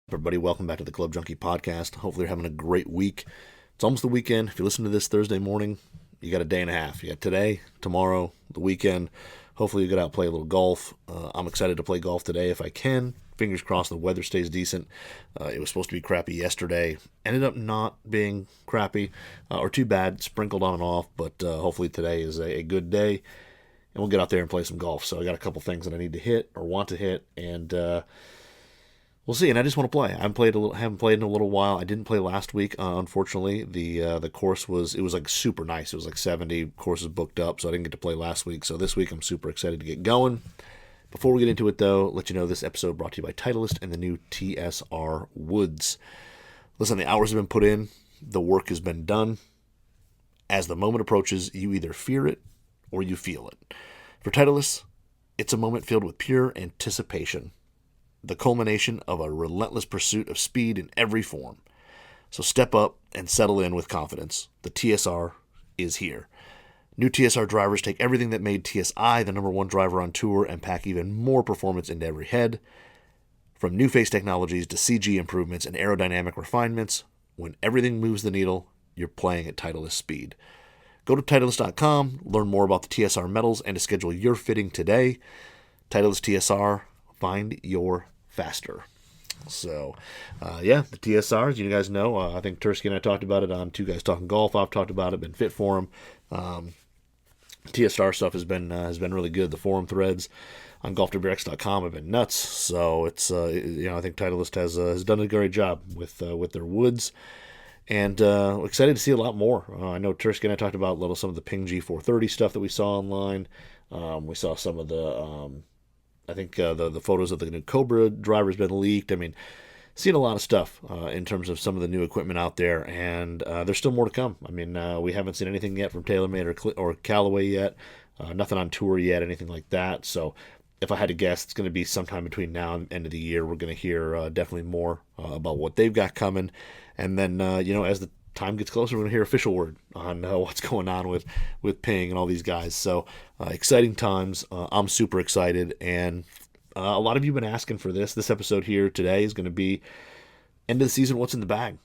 Everybody, welcome back to the Club Junkie podcast. Hopefully, you're having a great week. It's almost the weekend. If you listen to this Thursday morning, you got a day and a half. You got today, tomorrow, the weekend. Hopefully, you get out and play a little golf. I'm excited to play golf today if I can. Fingers crossed the weather stays decent. It was supposed to be crappy yesterday. Ended up not being crappy or too bad. Sprinkled on and off, but hopefully today is a good day. And we'll get out there and play some golf. So I got a couple things that I need to hit or want to hit, and we'll see. And I just want to play. Haven't played in a little while. I didn't play last week, unfortunately. The course was like super nice. It was like 70 courses booked up, so I didn't get to play last week. So this week I'm super excited to get going. Before we get into it, though, let you know this episode brought to you by Titleist and the new TSR Woods. Listen, the hours have been put in. The work has been done. As the moment approaches, you either fear it or you feel it. For Titleist, it's a moment filled with pure anticipation, the culmination of a relentless pursuit of speed in every form. So step up and settle in with confidence. The TSR is here. New TSR drivers take everything that made TSI the number one driver on tour and pack even more performance into every head. From new face technologies to CG improvements and aerodynamic refinements, when everything moves the needle, you're playing at Titleist speed. Go to Titleist.com, learn more about the TSR metals, and to schedule your fitting today. Titleist TSR, find your faster. So, the TSRs, you guys know, I think Tursky and I talked about it on Two Guys Talking Golf. I've talked about it, been fit for them. TSR stuff has been really good. The forum threads on golfwx.com have been nuts. So it's I think Titleist has done a great job with their woods, and excited to see a lot more. I know Tursky and I talked about some of the Pgi 430 stuff that we saw online. We saw some of the the photos of the new Cobra driver's been leaked. I mean, seen a lot of stuff in terms of some of the new equipment out there, and there's still more to come. I mean, we haven't seen anything yet from TaylorMade or Callaway yet. Nothing on tour yet, anything like that. So if I had to guess, it's going to be sometime between now and the end of the year. We're going to hear definitely more about what they've got coming. And then, as the time gets closer, we're going to hear official word on what's going on with Ping and all these guys. So exciting times. I'm super excited, and a lot of you have been asking for this. This episode here today is going to be end of the season, what's in the bag,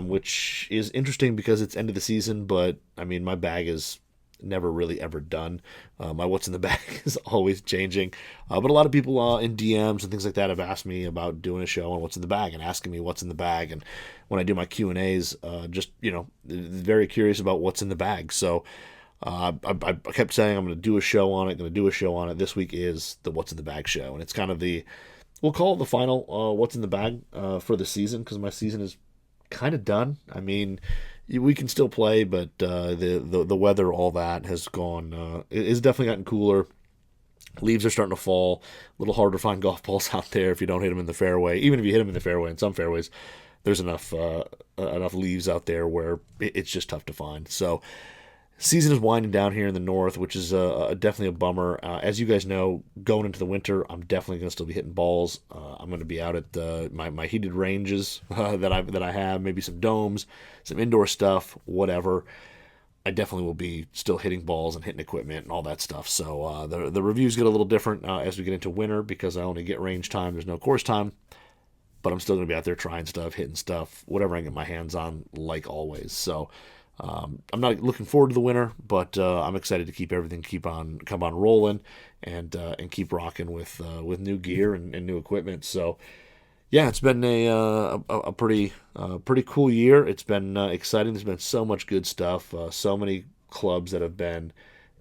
which is interesting because it's end of the season, but I mean, my bag is never really ever done. My what's in the bag is always changing. But a lot of people in DMs and things like that have asked me about doing a show on what's in the bag and asking me what's in the bag. And when I do my Q&As, very curious about what's in the bag. So I kept saying I'm going to do a show on it. This week is the What's in the Bag show, and it's kind of we'll call it the final What's in the Bag for the season, because my season is kind of done. I mean, we can still play, but the weather, all that has gone. It's definitely gotten cooler. Leaves are starting to fall. A little harder to find golf balls out there if you don't hit them in the fairway. Even if you hit them in the fairway, in some fairways, there's enough leaves out there where it's just tough to find. So season is winding down here in the north, which is definitely a bummer. As you guys know, going into the winter, I'm definitely going to still be hitting balls. I'm going to be out at my heated ranges that I have, maybe some domes, some indoor stuff, whatever. I definitely will be still hitting balls and hitting equipment and all that stuff. So the reviews get a little different as we get into winter, because I only get range time. There's no course time. But I'm still going to be out there trying stuff, hitting stuff, whatever I can get my hands on, like always. So I'm not looking forward to the winter, but I'm excited to keep everything come on rolling, and keep rocking with new gear and new equipment. So yeah, it's been a pretty cool year. It's been exciting. There's been so much good stuff. So many clubs that have been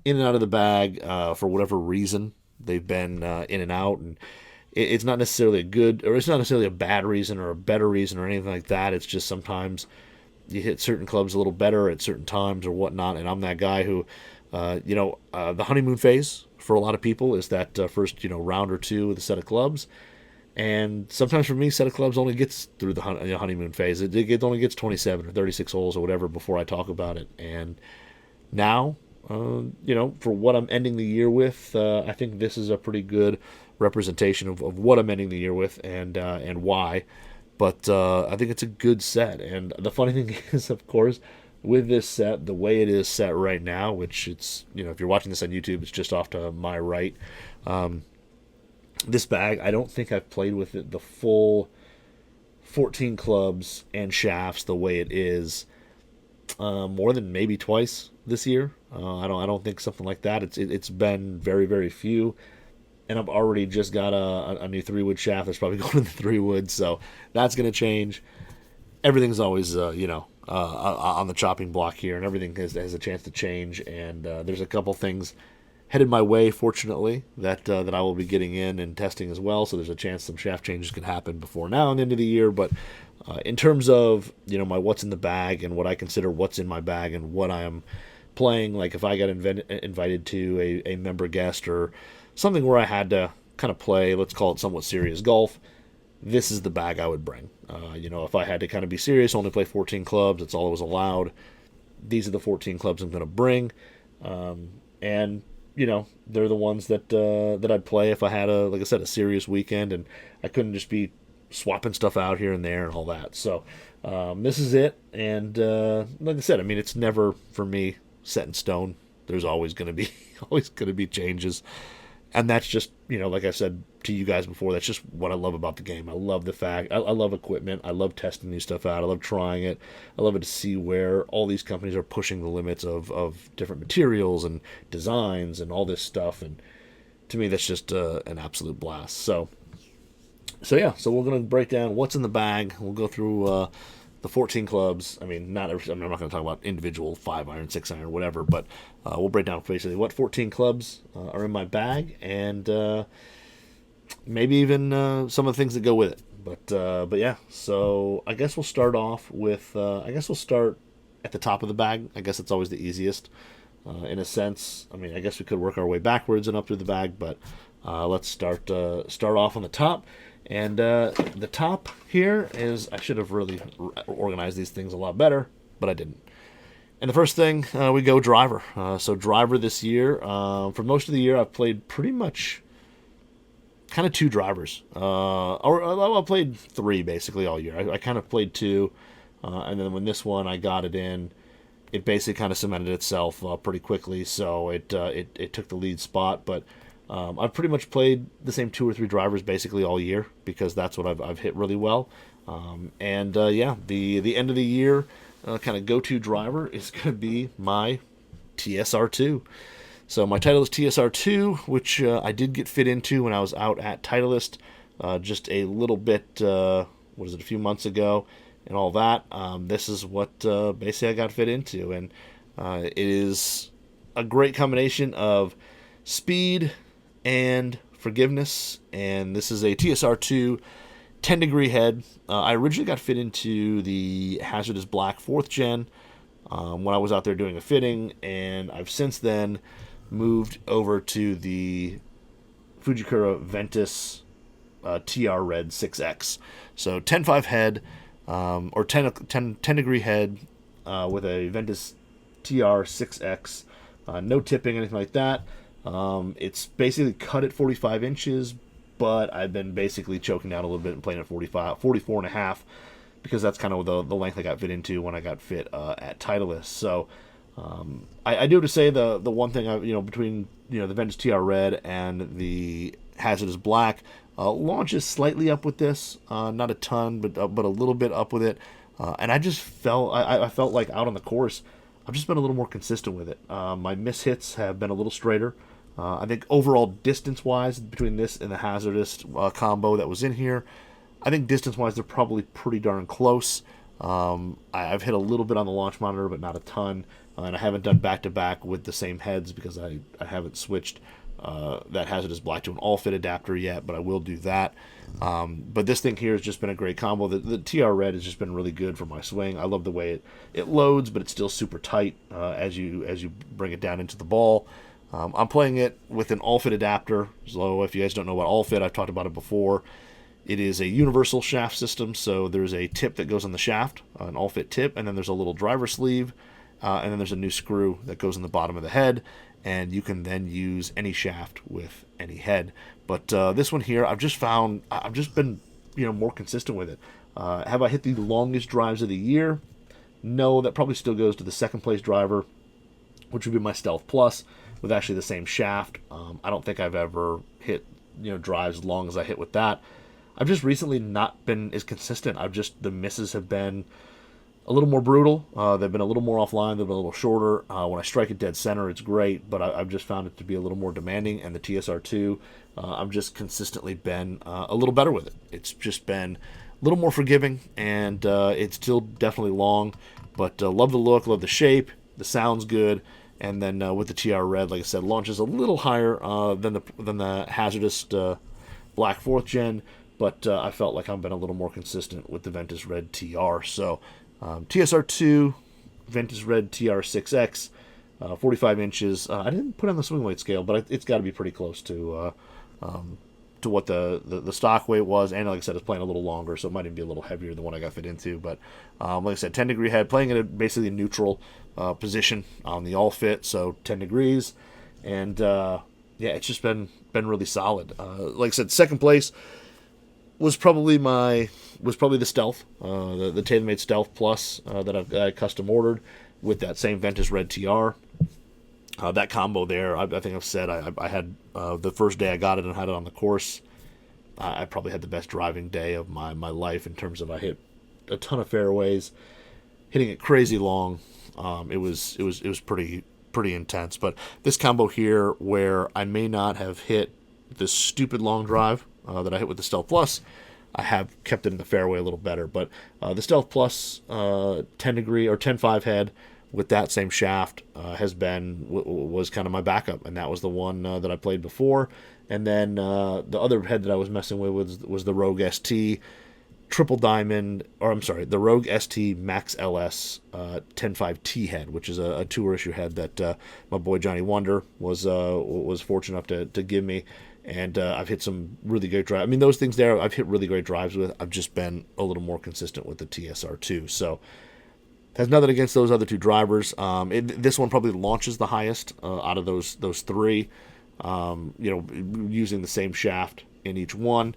in and out of the bag for whatever reason. They've been in and out, and it's not necessarily it's not necessarily a bad reason or a better reason or anything like that. It's just sometimes you hit certain clubs a little better at certain times or whatnot, and I'm that guy who, the honeymoon phase for a lot of people is that first, round or two with a set of clubs, and sometimes for me, set of clubs only gets through the honeymoon phase. It only gets 27 or 36 holes or whatever before I talk about it, and now, for what I'm ending the year with, I think this is a pretty good representation of what I'm ending the year with and why. But I think it's a good set. And the funny thing is, of course, with this set, the way it is set right now, which it's, if you're watching this on YouTube, it's just off to my right. This bag, I don't think I've played with it the full 14 clubs and shafts the way it is more than maybe twice this year. I don't think something like that. It's been very, very few, and I've already just got a new 3-wood shaft that's probably going to the 3-wood, so that's going to change. Everything's always on the chopping block here, and everything has a chance to change. And there's a couple things headed my way, fortunately, that I will be getting in and testing as well. So there's a chance some shaft changes could happen before now and the end of the year. But in terms of my what's in the bag and what I consider what's in my bag and what I am playing, like if I got invited to a member guest or something where I had to kind of play, let's call it somewhat serious golf, this is the bag I would bring. If I had to kind of be serious, only play 14 clubs, that's all that was allowed. These are the 14 clubs I'm going to bring. And they're the ones that I'd play if I had like I said, a serious weekend, and I couldn't just be swapping stuff out here and there and all that. So this is it. And like I said, I mean, it's never for me set in stone. There's always going to be changes. And that's just, like I said to you guys before, that's just what I love about the game. I love the fact, I love equipment. I love testing new stuff out. I love trying it. I love it to see where all these companies are pushing the limits of different materials and designs and all this stuff. And to me, that's just an absolute blast. So we're going to break down what's in the bag. We'll go through the 14 clubs. I mean, I'm not going to talk about individual 5-iron, 6-iron, whatever, but we'll break down basically what 14 clubs are in my bag, and maybe even some of the things that go with it. But yeah, so I guess we'll start off with, we'll start at the top of the bag. I guess it's always the easiest in a sense. I mean, I guess we could work our way backwards and up through the bag, but let's start off on the top. And the top here is, I should have really organized these things a lot better, but I didn't. And the first thing, we go driver. So driver this year, for most of the year, I've played pretty much kind of 2 drivers. I played 3 basically all year. I kind of played 2, and then when this one I got it in, it basically kind of cemented itself pretty quickly, so it took the lead spot. But I've pretty much played the same 2 or 3 drivers basically all year because that's what I've hit really well. The end of the year kind of go-to driver is going to be my TSR2. So my Titleist TSR2, which I did get fit into when I was out at Titleist just a little bit, a few months ago and all that. This is what basically I got fit into, and it is a great combination of speed and forgiveness. And this is a TSR2 10-degree head. I originally got fit into the Hazardous Black 4th gen when I was out there doing a fitting, and I've since then moved over to the Fujikura Ventus TR Red 6X. So 10.5 head, or 10 degree head with a Ventus TR 6X. No tipping, anything like that. It's basically cut at 45 inches, but I've been basically choking down a little bit and playing at 44 and a half, because that's kind of the length I got fit into when I got fit at Titleist. So I do have to say the one thing between the Ventus TR Red and the Hazardous Black, launches slightly up with this, not a ton, but a little bit up with it. And I just felt I felt like out on the course, I've just been a little more consistent with it. My miss hits have been a little straighter. I think overall distance-wise, between this and the Hazardous combo that was in here, I think distance-wise they're probably pretty darn close. I've hit a little bit on the launch monitor, but not a ton. And I haven't done back-to-back with the same heads because I haven't switched that Hazardous Black to an all-fit adapter yet, but I will do that. But this thing here has just been a great combo. The TR Red has just been really good for my swing. I love the way it loads, but it's still super tight as you bring it down into the ball. I'm playing it with an all-fit adapter. So if you guys don't know what all-fit, I've talked about it before. It is a universal shaft system, so there's a tip that goes on the shaft, an all-fit tip, and then there's a little driver sleeve, and then there's a new screw that goes in the bottom of the head, and you can then use any shaft with any head. But this one here, I've just been more consistent with it. Have I hit the longest drives of the year? No, that probably still goes to the second place driver, which would be my Stealth Plus, with actually the same shaft. I don't think I've ever hit drives as long as I hit with that. I've just recently not been as consistent. The misses have been a little more brutal. They've been a little more offline. They've been a little shorter. When I strike it dead center, it's great, but I've just found it to be a little more demanding. And the TSR2, I've just consistently been a little better with it. It's just been a little more forgiving, and it's still definitely long, but love the look, love the shape, the sound's good. And then with the TR Red, like I said, launches a little higher than the hazardous Black 4th Gen, but I felt like I've been a little more consistent with the Ventus Red TR. So TSR2, Ventus Red TR6X, 45 inches. I didn't put on the swing weight scale, but it's got to be pretty close to what the stock weight was. And like I said, it's playing a little longer, so it might even be a little heavier than what I got fit into. But like I said, 10-degree head, playing in basically neutral position on the all fit, so 10 degrees. And yeah, it's just been really solid. Like I said, second place was probably the Stealth, the TaylorMade Stealth Plus that I custom ordered with that same Ventus Red TR. That combo there, I think I've said I had the first day I got it and had it on the course. I probably had the best driving day of my life in terms of I hit a ton of fairways, hitting it crazy long. It was pretty intense. But this combo here, where I may not have hit this stupid long drive that I hit with the Stealth Plus, I have kept it in the fairway a little better. But the Stealth Plus 10-degree or 10.5 head with that same shaft was kind of my backup, and that was the one that I played before. And then the other head that I was messing with was the Rogue ST Triple Diamond, or I'm sorry, the Rogue ST Max LS 10.5T head, which is a tour issue head that my boy Johnny Wonder was fortunate enough to give me. And I've hit some really great drives. I mean, those things there, I've hit really great drives with. I've just been a little more consistent with the TSR2. So, has nothing against those other two drivers. This one probably launches the highest out of those three. Using the same shaft in each one.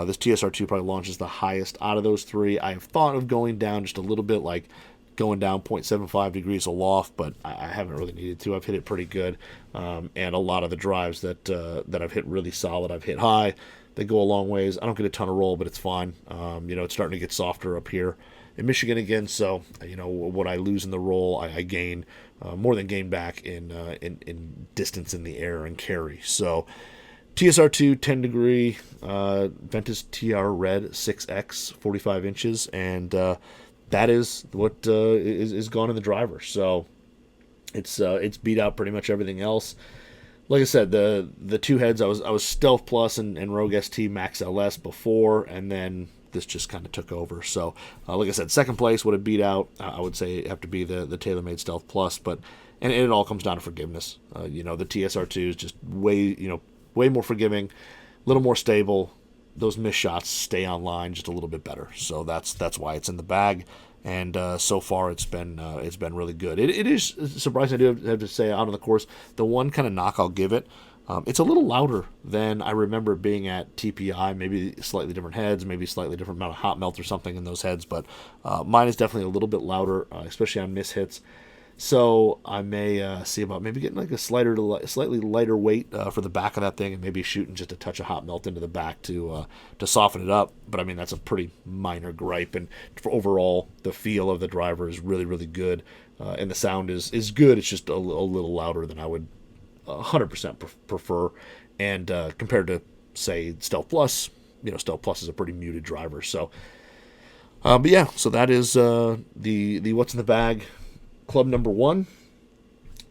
This TSR2 probably launches the highest out of those three. I have thought of going down just a little bit, like going down 0.75 degrees aloft, but I haven't really needed to. I've hit it pretty good, and a lot of the drives that I've hit really solid, I've hit high. They go a long ways. I don't get a ton of roll, but it's fine. It's starting to get softer up here in Michigan again, so what I lose in the roll, I gain more than gain back in distance in the air and carry. So TSR2 10-degree Ventus TR Red 6X 45 inches, and that is what is gone in the driver. So it's beat out pretty much everything else. Like I said, the two heads, I was Stealth Plus and Rogue ST Max LS before, and then this just kind of took over. So like I said, second place would have beat out, I would say it'd have to be the TaylorMade Stealth Plus, but and it all comes down to forgiveness. The TSR2 is just way more forgiving, a little more stable. Those missed shots stay on line just a little bit better. So that's why it's in the bag. And so far it's been really good. It is surprising. I do have to say, out on the course, the one kind of knock I'll give it, it's a little louder than I remember being at TPI. Maybe slightly different heads, maybe slightly different amount of hot melt or something in those heads. But mine is definitely a little bit louder, especially on miss hits. So I may see about maybe getting like a slightly lighter weight for the back of that thing, and maybe shooting just a touch of hot melt into the back to soften it up. But I mean, that's a pretty minor gripe, and for overall the feel of the driver is really, really good, and the sound is good. It's just a little louder than I would 100% prefer, and compared to say Stealth Plus, Stealth Plus is a pretty muted driver. So, but yeah, so that is the what's in the bag. Club number 1.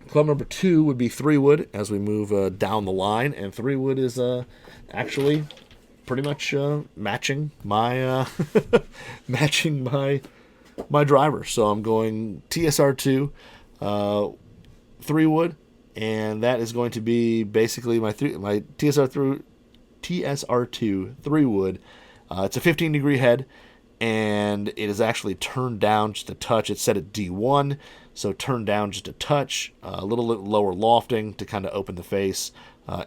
Club number 2 would be 3-wood as we move down the line, and 3-wood is actually pretty much matching my my driver. So I'm going TSR2 3-wood, and that is going to be basically my TSR2 3-wood. It's a 15-degree head, and it is actually turned down just a touch. It's set at D1, so turned down just a touch, a little lower lofting to kind of open the face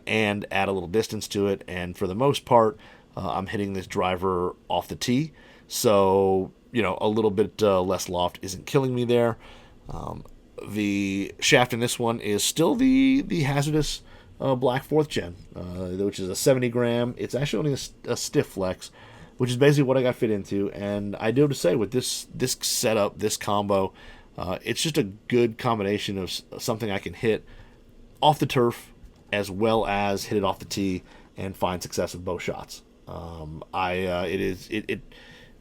and add a little distance to it. And for the most part, I'm hitting this driver off the tee, so a little bit less loft isn't killing me there. The shaft in this one is still the hazardous Black 4th Gen, which is a 70 gram. It's actually only a stiff flex. which is basically what I got fit into. And I do have to say, with this setup, this combo, it's just a good combination of something I can hit off the turf as well as hit it off the tee and find success with both shots.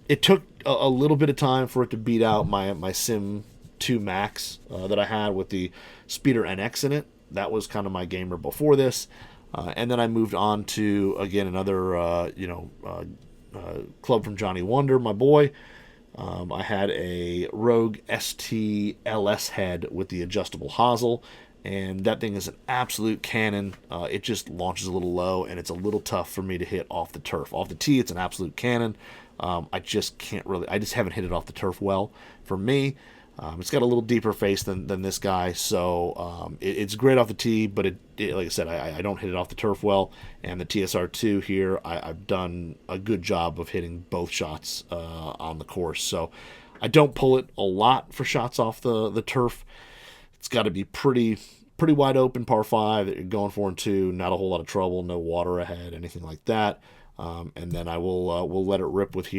It took a little bit of time for it to beat out my Sim 2 Max that I had with the Speeder NX in it. That was kind of my gamer before this. And then I moved on to, again, another club from Johnny Wonder, my boy. I had a Rogue ST LS head with the adjustable hosel, and that thing is an absolute cannon. It just launches a little low, and it's a little tough for me to hit off the turf. Off the tee, it's an absolute cannon. I just haven't hit it off the turf well for me. It's got a little deeper face than this guy, so it's great off the tee, but like I said, I don't hit it off the turf well. And the TSR2 here, I've done a good job of hitting both shots on the course. So I don't pull it a lot for shots off the turf. It's got to be pretty wide open par 5 that you're going for in 2, not a whole lot of trouble, no water ahead, anything like that. And then I will let it rip with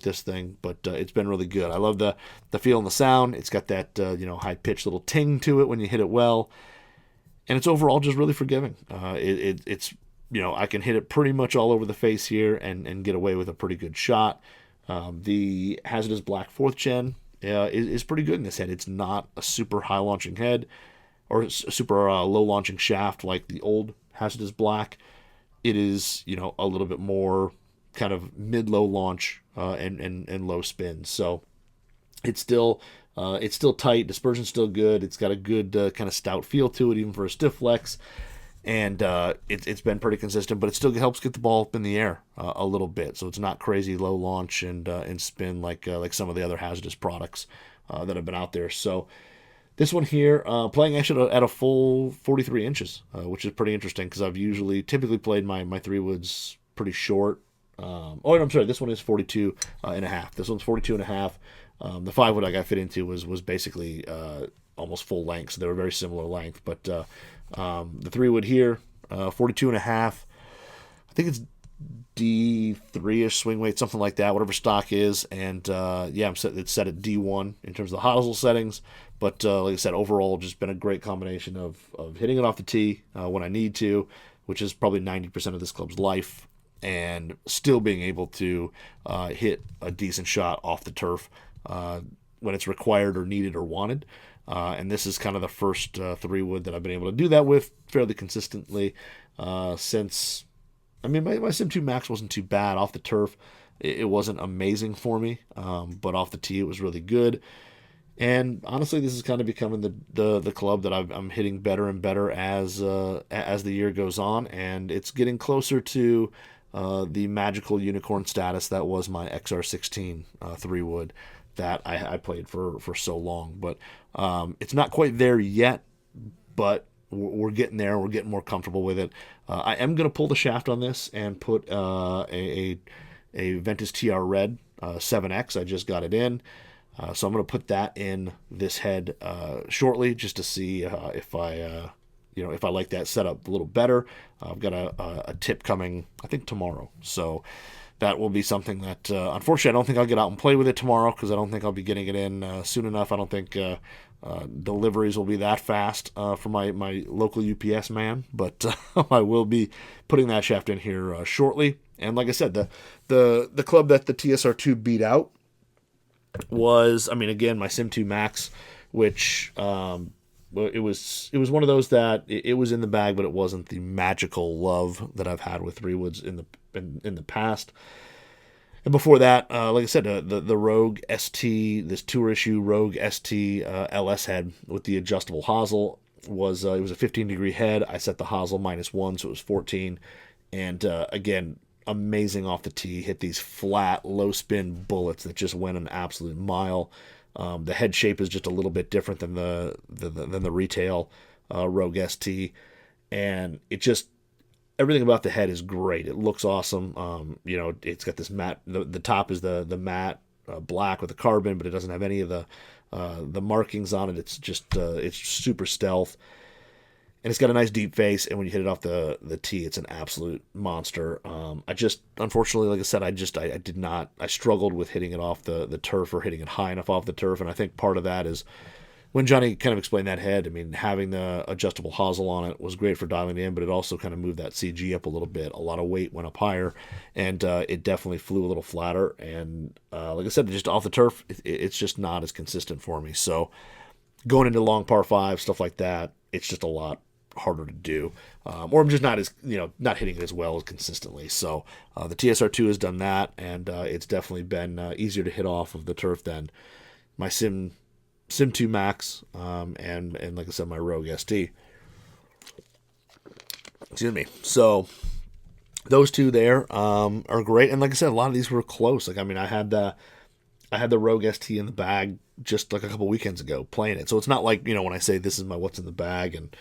this thing, but it's been really good. I love the feel and the sound. It's got that high pitched little ting to it when you hit it well, and it's overall just really forgiving. It's I can hit it pretty much all over the face here and get away with a pretty good shot. The Hazardous Black 4th Gen is pretty good in this head. It's not a super high launching head or a super low launching shaft like the old Hazardous Black. It is, a little bit more kind of mid-low launch and low spin. So it's still tight. Dispersion's still good. It's got a good kind of stout feel to it, even for a stiff flex. And it's been pretty consistent, but it still helps get the ball up in the air a little bit. So it's not crazy low launch and spin like some of the other Hazardous products that have been out there. So this one here, playing actually at a full 43 inches, which is pretty interesting because I've typically played my 3 woods pretty short. I'm sorry, this one is 42 and a half. This one's 42 and a half. The 5 wood I got fit into was basically almost full length, so they were very similar length. But the 3 wood here, 42 and a half. I think it's D3-ish swing weight, something like that, whatever stock is. And it's set at D1 in terms of the hosel settings. But like I said, overall, just been a great combination of hitting it off the tee when I need to, which is probably 90% of this club's life, and still being able to hit a decent shot off the turf when it's required or needed or wanted. And this is kind of the first 3-wood that I've been able to do that with fairly consistently since. I mean, my Sim 2 Max wasn't too bad off the turf. It wasn't amazing for me, but off the tee it was really good. And honestly, this is kind of becoming the club that I'm hitting better and better as the year goes on, and it's getting closer to the magical unicorn status that was my XR16 3-wood that I played for so long. But it's not quite there yet, but we're getting there. We're getting more comfortable with it. I am going to pull the shaft on this and put a Ventus TR Red 7X. I just got it in. So I'm going to put that in this head shortly just to see if I like that setup a little better. I've got a tip coming, I think, tomorrow. So that will be something that, unfortunately, I don't think I'll get out and play with it tomorrow because I don't think I'll be getting it in soon enough. I don't think deliveries will be that fast for my local UPS man, but I will be putting that shaft in here shortly. And like I said, the club that the TSR2 beat out was, again, my Sim 2 Max, which it was one of those that it was in the bag, but it wasn't the magical love that I've had with 3-woods in the past. And before that, like I said, the Rogue ST, this tour issue Rogue ST LS head with the adjustable hosel it was a 15-degree head. I set the hosel -1, so it was 14. And again, amazing off the tee. Hit these flat, low spin bullets that just went an absolute mile. The head shape is just a little bit different than the retail Rogue ST, and it just, everything about the head is great. It looks awesome. It's got this matte. The top is the matte black with the carbon, but it doesn't have any of the markings on it. It's just it's super stealth. and it's got a nice deep face, and when you hit it off the tee, it's an absolute monster. Unfortunately, like I said, I struggled with hitting it off the turf or hitting it high enough off the turf, and I think part of that is when Johnny kind of explained that head. I mean, having the adjustable hosel on it was great for dialing it in, but it also kind of moved that CG up a little bit. A lot of weight went up higher, and it definitely flew a little flatter, and like I said, just off the turf, it's just not as consistent for me. So going into long par 5, stuff like that, it's just a lot harder to do, or I'm just not hitting it as well as consistently. So the TSR2 has done that, and it's definitely been easier to hit off of the turf than my Sim 2 Max, and like I said, my Rogue ST. Excuse me. So those two there are great, and like I said, a lot of these were close. Like, I mean, I had the Rogue ST in the bag just like a couple weekends ago playing it. So it's not like, when I say this is my what's in the bag and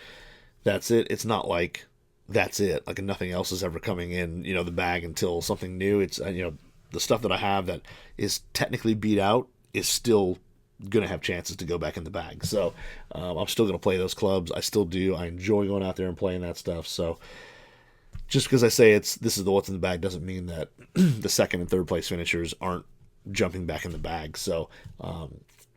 that's it, it's not like that's it. Like nothing else is ever coming in, the bag until something new. It's, the stuff that I have that is technically beat out is still going to have chances to go back in the bag. So I'm still going to play those clubs. I still do. I enjoy going out there and playing that stuff. So just because I say this is the what's in the bag doesn't mean that the second and third place finishers aren't jumping back in the bag. So,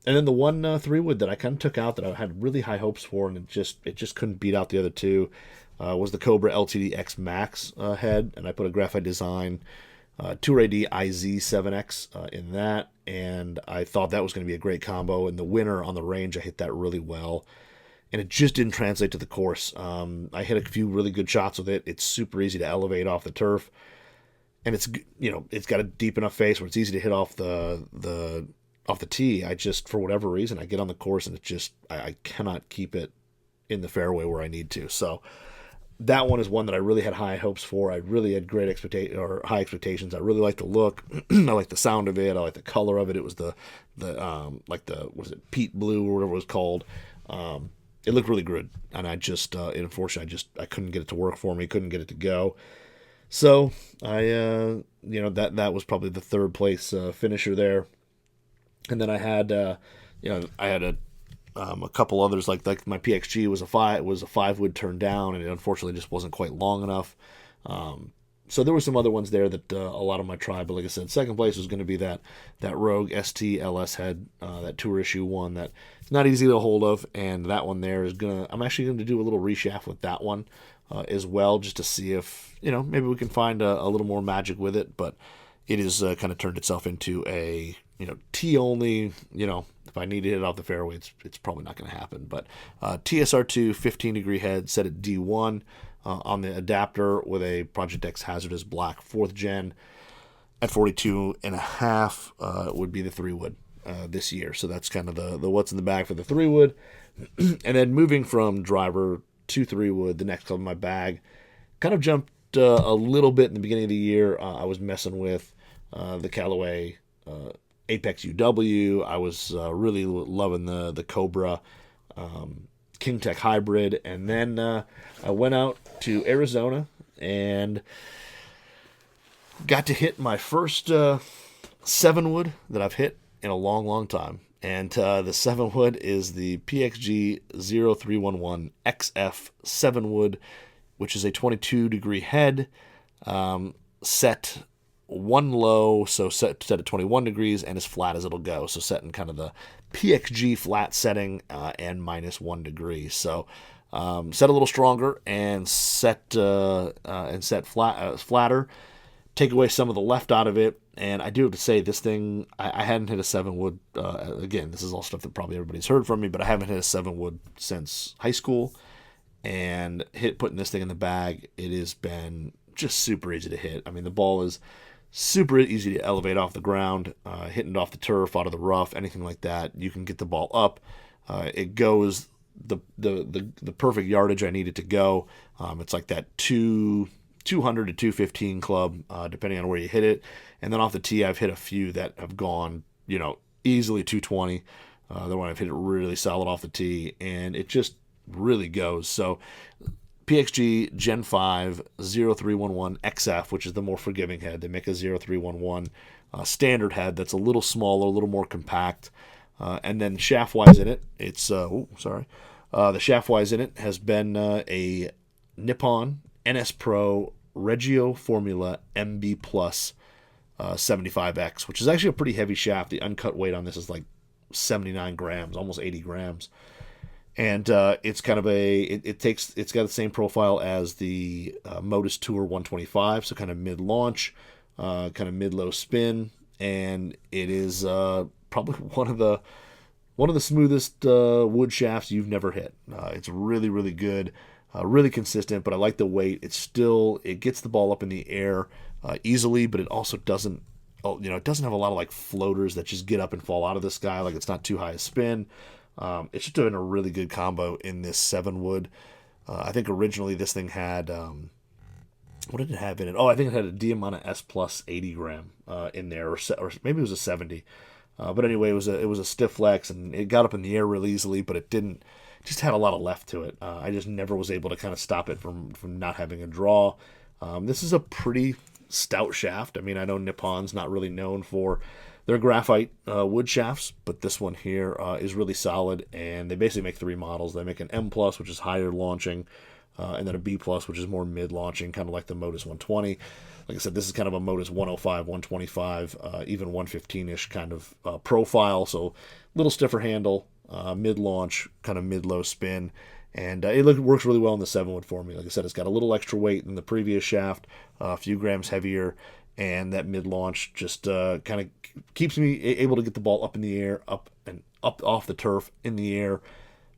and then the one 3-wood that I kind of took out that I had really high hopes for, and it just couldn't beat out the other two, was the Cobra LTD X Max head, and I put a graphite design Tour AD IZ7X in that, and I thought that was going to be a great combo. And the winner on the range, I hit that really well, and it just didn't translate to the course. I hit a few really good shots with it. It's super easy to elevate off the turf, and it's got a deep enough face where it's easy to hit off the tee. I just, for whatever reason, I get on the course and I cannot keep it in the fairway where I need to. So that one is one that I really had high hopes for. I really had high expectations. I really liked the look. I liked the sound of it. I liked the color of it. It was peat blue or whatever it was called. It looked really good, and unfortunately, I couldn't get it to work for me. Couldn't get it to go. So I, that was probably the third place finisher there. And then I had, a couple others like my PXG was a 5-wood turn down, and it unfortunately just wasn't quite long enough. So there were some other ones there that a lot of my tribe, but like I said, second place was going to be that Rogue ST LS head, that tour issue one that it's not easy to get a hold of, and that one there I'm actually going to do a little reshaft with that one as well, just to see if maybe we can find a little more magic with it. But it is kind of turned itself into a tee only. If I need to hit it off the fairway, it's probably not going to happen. But TSR2 15-degree head set at D1 on the adapter with a Project X Hazardous Black 4th gen at 42.5 would be the 3-wood this year. So that's kind of the what's in the bag for the 3-wood. And then moving from driver to 3-wood, the next club in my bag, kind of jumped a little bit in the beginning of the year. I was messing with the Callaway Apex UW. I was really loving the Cobra King Tech Hybrid, and then I went out to Arizona and got to hit my first 7-wood that I've hit in a long, long time. And the 7-wood is the PXG 0311 XF 7-wood, which is a 22-degree head, set one low, so set at 21 degrees, and as flat as it'll go. So set in kind of the PXG flat setting and -1 degree. So set a little stronger and set flatter. Take away some of the left out of it, and I do have to say this thing, I hadn't hit a 7-wood. Again, this is all stuff that probably everybody's heard from me, but I haven't hit a 7-wood since high school. And putting this thing in the bag, it has been just super easy to hit. I mean, the ball is super easy to elevate off the ground, hitting it off the turf, out of the rough, anything like that. You can get the ball up. It goes the perfect yardage I need it to go. It's like that 200 to 215 club, depending on where you hit it. And then off the tee, I've hit a few that have gone, easily 220. The one I've hit it really solid off the tee, and it just really goes. So PXG Gen 5 0311 XF, which is the more forgiving head. They make a 0311 standard head that's a little smaller, a little more compact. And then shaft-wise in it, it's The shaft wise in it has been a Nippon NS Pro Regio Formula MB Plus 75X, which is actually a pretty heavy shaft. The uncut weight on this is like 79 grams, almost 80 grams. And it's kind of it's got the same profile as the Modus Tour 125, so kind of mid-launch, kind of mid-low spin, and it is probably one of the smoothest wood shafts you've never hit. It's really, really good, really consistent, but I like the weight. It gets the ball up in the air easily, but it also doesn't, it doesn't have a lot of like floaters that just get up and fall out of the sky. Like it's not too high a spin. It's just doing a really good combo in this 7 wood. I think originally this thing had, what did it have in it? Oh, I think it had a Diamana S Plus 80 gram in there, or maybe it was a 70. But anyway, it was a stiff flex, and it got up in the air really easily, but it just had a lot of left to it. I just never was able to kind of stop it from not having a draw. This is a pretty stout shaft. I mean, I know Nippon's not really known for their graphite wood shafts, but this one here is really solid, and they basically make 3 models. They make an M+, which is higher launching, and then a B+, which is more mid-launching, kind of like the Modus 120. Like I said, this is kind of a Modus 105, 125, even 115-ish kind of profile, so a little stiffer handle, mid-launch, kind of mid-low spin, and it works really well in the 7-wood for me. Like I said, it's got a little extra weight than the previous shaft, a few grams heavier, and that mid-launch just kind of keeps me able to get the ball up in the air, up off the turf in the air,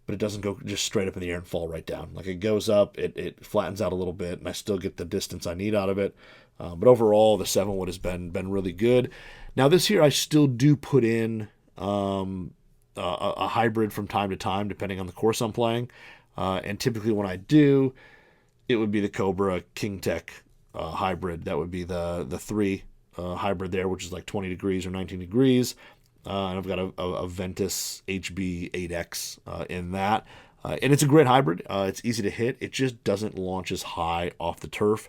but it doesn't go just straight up in the air and fall right down. Like it goes up, it flattens out a little bit, and I still get the distance I need out of it. But overall, the 7-wood has been really good. Now this here, I still do put in a hybrid from time to time, depending on the course I'm playing. And typically when I do, it would be the Cobra King Tech hybrid. That would be the 3 hybrid there, which is like 20 degrees or 19 degrees. And I've got a Ventus HB 8X in that. And it's a great hybrid. It's easy to hit. It just doesn't launch as high off the turf.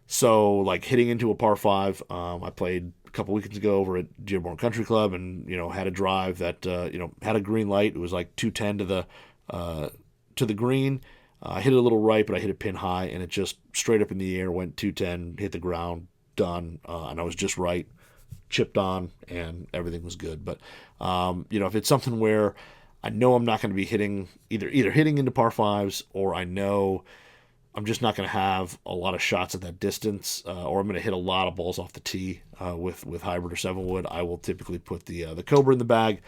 So, like hitting into a par 5, I played a couple weekends ago over at Dearborn Country Club, and had a drive that had a green light. It was like 210 to the green. I hit it a little right, but I hit it pin high, and it just straight up in the air went 210, hit the ground, done, and I was just right, chipped on, and everything was good. But if it's something where I know I'm not going to be hitting either hitting into par 5s, or I know I'm just not going to have a lot of shots at that distance, or I'm going to hit a lot of balls off the tee with hybrid or 7-wood, I will typically put the Cobra in the bag.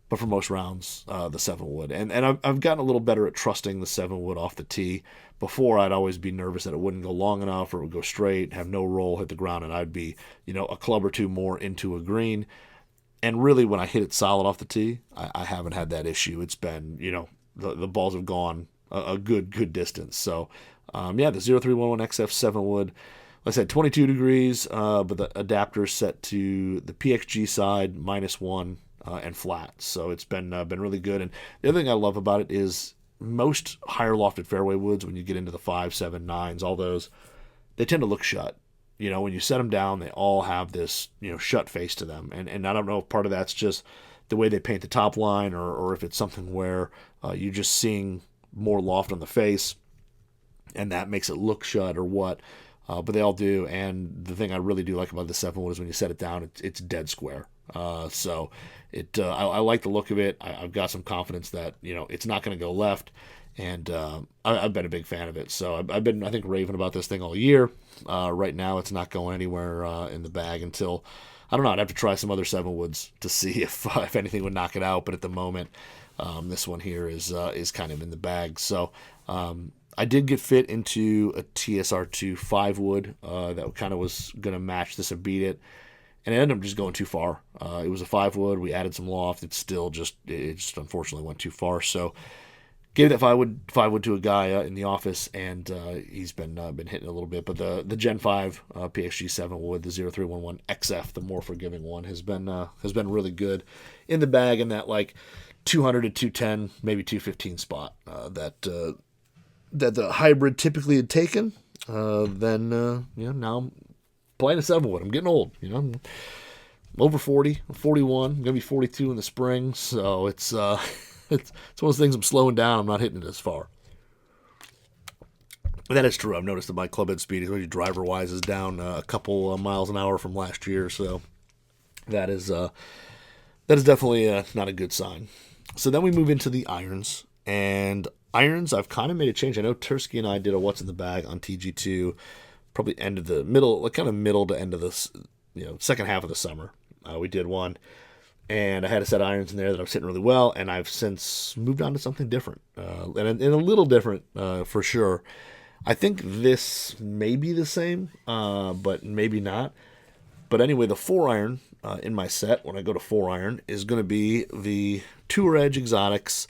But for most rounds, the 7-wood. And I've gotten a little better at trusting the 7-wood off the tee. Before, I'd always be nervous that it wouldn't go long enough, or it would go straight, have no roll, hit the ground, and I'd be, a club or 2 more into a green. And really, when I hit it solid off the tee, I haven't had that issue. It's been, the balls have gone a good distance. So, the 0311 XF 7-wood, like I said, 22 degrees, but the adapter's set to the PXG side, -1. And flat, so it's been really good. And the other thing I love about it is most higher lofted fairway woods, when you get into the 5, 7, 9s, all those, they tend to look shut. When you set them down, they all have this shut face to them. And I don't know if part of that's just the way they paint the top line, or if it's something where you're just seeing more loft on the face, and that makes it look shut, or what. But they all do. And the thing I really do like about the 7-wood is when you set it down, it's dead square. So I like the look of it. I've got some confidence that it's not going to go left, and I've been a big fan of it. So I've been, I think, raving about this thing all year. Right now, it's not going anywhere in the bag until, I don't know, I'd have to try some other 7-woods to see if anything would knock it out. But at the moment, this one here is kind of in the bag. So I did get fit into a TSR2 5-wood that kind of was going to match this or beat it. And it ended up just going too far. It was a 5-wood. We added some loft. It just unfortunately went too far. So gave that 5-wood to a guy in the office, and he's been hitting a little bit. But the Gen 5 PXG 7-wood, the 0311 XF, the more forgiving one, has been really good in the bag, in that like 200 to 210, maybe 215 spot that the hybrid typically had taken. Then now I'm playing a 7-wood. I'm getting old, I'm over 40, I'm 41. I'm going to be 42 in the spring, so it's it's one of those things I'm slowing down. I'm not hitting it as far. That is true. I've noticed that my club head speed, especially driver-wise, is down a couple miles an hour from last year. So that is definitely not a good sign. So then we move into the irons. And irons, I've kind of made a change. I know Tursky and I did a What's in the Bag on TG2, probably end of the middle, like kind of middle to end of this, second half of the summer. We did one. And I had a set of irons in there that I was hitting really well, and I've since moved on to something different. And a little different for sure. I think this may be the same, but maybe not. But anyway, the 4-iron in my set, when I go to 4-iron, is going to be the Tour Edge Exotics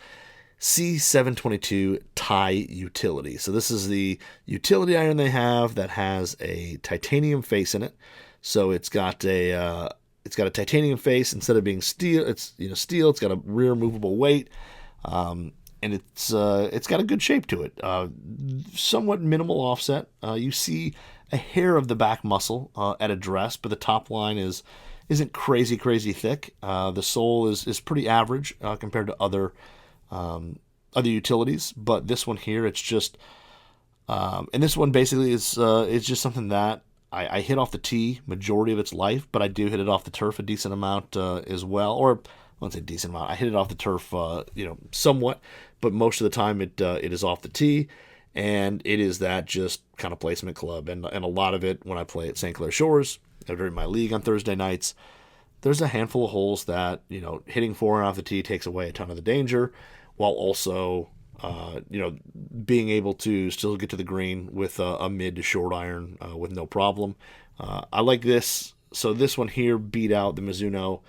C722 Thai Utility. So this is the utility iron they have that has a titanium face in it. So it's got a titanium face instead of being steel. It's steel. It's got a rear movable weight. And it's got a good shape to it. Somewhat minimal offset. You see a hair of the back muscle at address, but the top line isn't crazy thick. The sole is pretty average compared to other utilities, but this one here, it's just and this one basically is just something that I hit off the tee majority of its life, but I do hit it off the turf a decent amount as well, or I won't say decent amount. I hit it off the turf, somewhat, but most of the time it is off the tee, and it is that just kind of placement club. And a lot of it when I play at St. Clair Shores during my league on Thursday nights, there's a handful of holes that hitting 4 off the tee takes away a ton of the danger, while also being able to still get to the green with a mid to short iron with no problem. I like this. So this one here beat out the Mizuno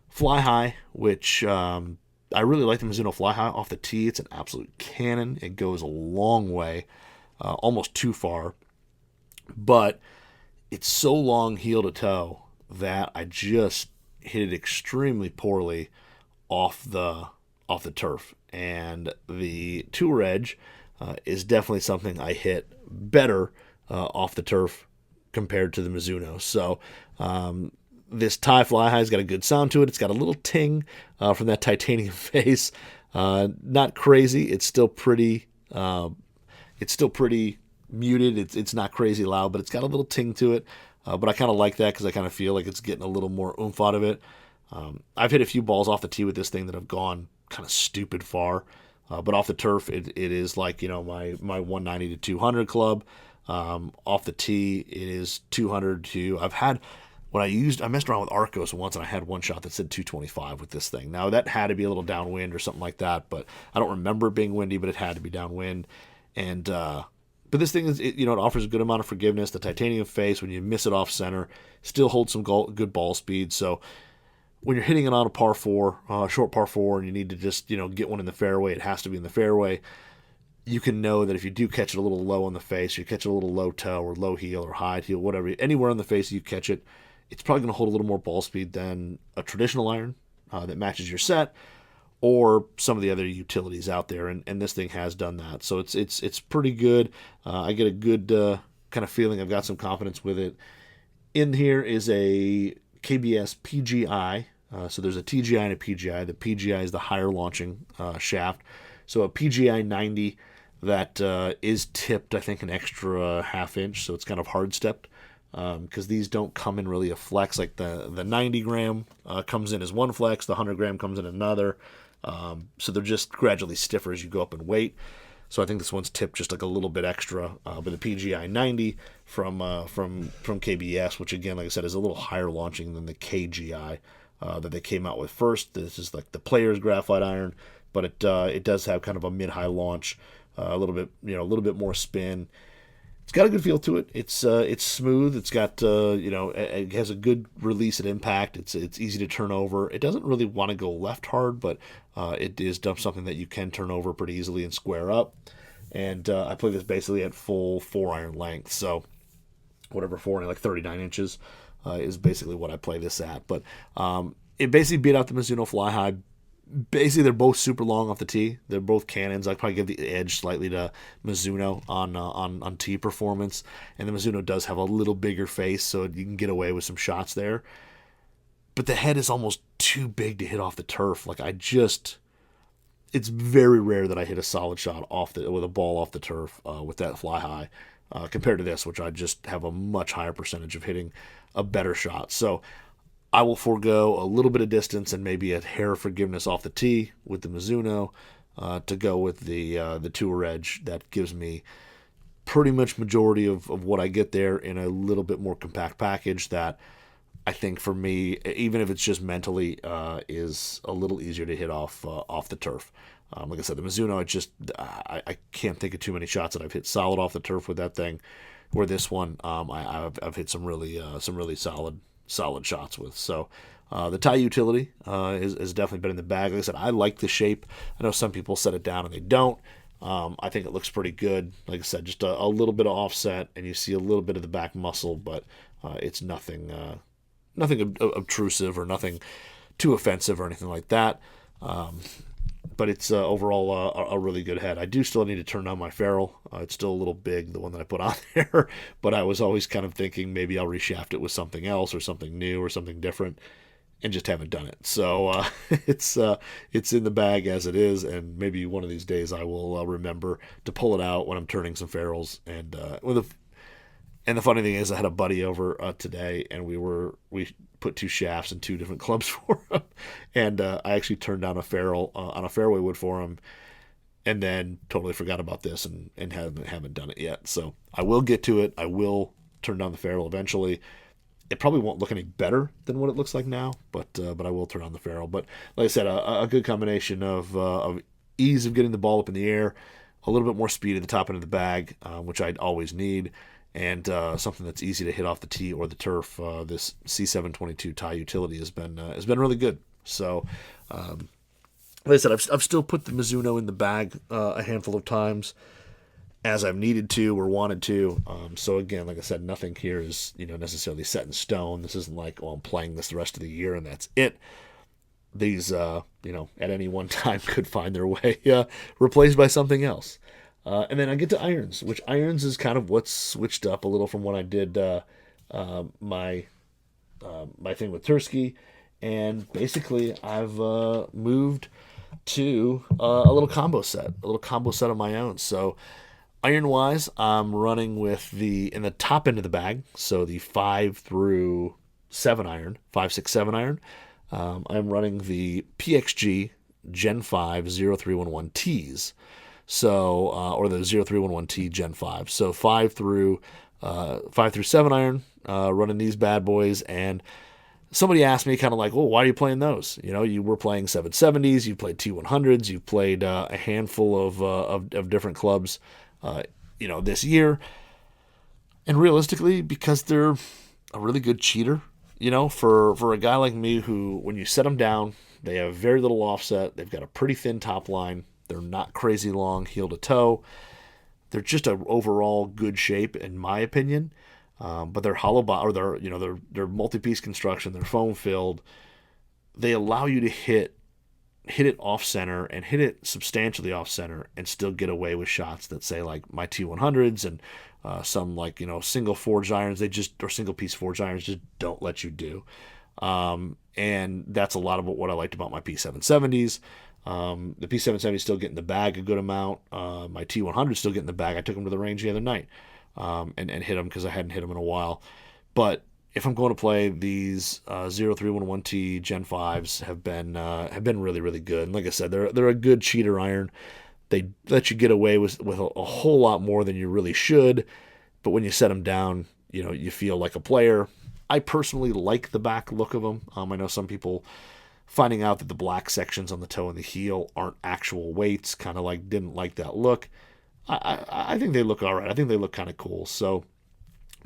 Fly High, which I really like the Mizuno Fly High off the tee. It's an absolute cannon. It goes a long way, almost too far. But it's so long heel to toe that I just hit it extremely poorly off the turf. And the Tour Edge is definitely something I hit better off the turf compared to the Mizuno. So this Thai Fly High's got a good sound to it. It's got a little ting from that titanium face. Not crazy. It's still pretty muted. It's not crazy loud, but it's got a little ting to it. But I kind of like that because I kind of feel like it's getting a little more oomph out of it. I've hit a few balls off the tee with this thing that have gone kind of stupid far. But off the turf, it is like, my 190 to 200 club. Off the tee, it is 200 to... I messed around with Arcos once, and I had one shot that said 225 with this thing. Now, that had to be a little downwind or something like that, but I don't remember it being windy, but it had to be downwind. And but this thing it offers a good amount of forgiveness. The titanium face, when you miss it off center, still holds some good ball speed. So when you're hitting it on a par 4, short par 4, and you need to just get one in the fairway, it has to be in the fairway. You can know that if you do catch it a little low on the face, you catch it a little low toe or low heel or high heel, whatever, anywhere on the face you catch it, it's probably going to hold a little more ball speed than a traditional iron that matches your set, or some of the other utilities out there, and this thing has done that. So it's pretty good. I get a good kind of feeling. I've got some confidence with it. In here is a Kbs Pgi. So there's a TGI and a PGI. The PGI is the higher launching shaft. So a PGI 90 that is tipped, I think, an extra half inch, so it's kind of hard stepped. Because these don't come in really a flex. Like the 90 gram comes in as one flex, the 100 gram comes in another. So they're just gradually stiffer as you go up in weight. So I think this one's tipped just like a little bit extra. But the PGI 90 from KBS, which again, like I said, is a little higher launching than the KGI that they came out with first. This is like the player's graphite iron, but it does have kind of a mid-high launch, a little bit more spin. It's got a good feel to it. It's smooth. It's got it has a good release at impact. It's easy to turn over. It doesn't really want to go left hard, but it is something that you can turn over pretty easily and square up. And I play this basically at full 4-iron length, so whatever 4 like 39 inches is basically what I play this at. But it basically beat out the Mizuno Fly High. Basically, they're both super long off the tee. They're both cannons. I'd probably give the edge slightly to Mizuno on tee performance. And the Mizuno does have a little bigger face, so you can get away with some shots there. But the head is almost too big to hit off the turf. Like, it's very rare that I hit a solid shot with a ball off the turf with that fly high compared to this, which I just have a much higher percentage of hitting a better shot. So I will forego a little bit of distance and maybe a hair of forgiveness off the tee with the Mizuno to go with the Tour Edge. That gives me pretty much majority of what I get there in a little bit more compact package that I think for me, even if it's just mentally, is a little easier to hit off the turf. Like I said, the Mizuno, I can't think of too many shots that I've hit solid off the turf with that thing. Where this one, I've hit some really solid shots with. So the tie utility is definitely been in the bag. Like I said, I like the shape. I know some people set it down and they don't. I think it looks pretty good. Like I said, just a little bit of offset, and you see a little bit of the back muscle, but it's nothing obtrusive or nothing too offensive or anything like that. But it's overall a really good head. I do still need to turn down my ferrule. It's still a little big, the one that I put on there. But I was always kind of thinking maybe I'll reshaft it with something else or something new or something different, and just haven't done it. So it's in the bag as it is, and maybe one of these days I will remember to pull it out when I'm turning some ferrules. And the funny thing is, I had a buddy over today, and we put two shafts and two different clubs for him, and I actually turned down a ferrule on a fairway wood for him, and then totally forgot about this and haven't done it yet. So I will get to it. I will turn down the ferrule eventually. It probably won't look any better than what it looks like now, but I will turn on the ferrule. But like I said, a good combination of ease of getting the ball up in the air, a little bit more speed at the top end of the bag, which I'd always need, and something that's easy to hit off the tee or the turf. This C722 tie utility has been really good. So, like I said, I've still put the Mizuno in the bag a handful of times as I've needed to or wanted to. So again, like I said, nothing here is necessarily set in stone. This isn't like, I'm playing this the rest of the year and that's it. These at any one time could find their way replaced by something else. And then I get to irons, which irons is kind of what's switched up a little from when I did my thing with Tursky. And basically, I've moved to a little combo set of my own. So iron-wise, I'm running with in the top end of the bag, so the 5 through 7 iron, 5, 6, 7 iron. I'm running the PXG Gen 5 0311 Ts. So, or the 0311T Gen 5. So 5 through 7 iron, running these bad boys. And somebody asked me kind of like, well, why are you playing those? You were playing 770s, you played T100s, you played a handful of different clubs, this year. And realistically, because they're a really good cheater, for a guy like me who, when you set them down, they have very little offset. They've got a pretty thin top line. They're not crazy long heel to toe. They're just an overall good shape, in my opinion. But they're hollow or they're multi-piece construction. They're foam filled. They allow you to hit it off center and hit it substantially off center and still get away with shots that say like my T100s and some like single forged irons. Or single piece forged irons just don't let you do. And that's a lot of what I liked about my P770s. The P770 still get in the bag a good amount. My T100 still get in the bag. I took them to the range the other night and hit them because I hadn't hit them in a while. But if I'm going to play, these 0311T Gen 5s have been really, really good. And like I said, they're a good cheater iron. They let you get away with a whole lot more than you really should. But when you set them down, you feel like a player. I personally like the back look of them. I know some people finding out that the black sections on the toe and the heel aren't actual weights, kind of like didn't like that look. I think they look all right. I think they look kind of cool. So,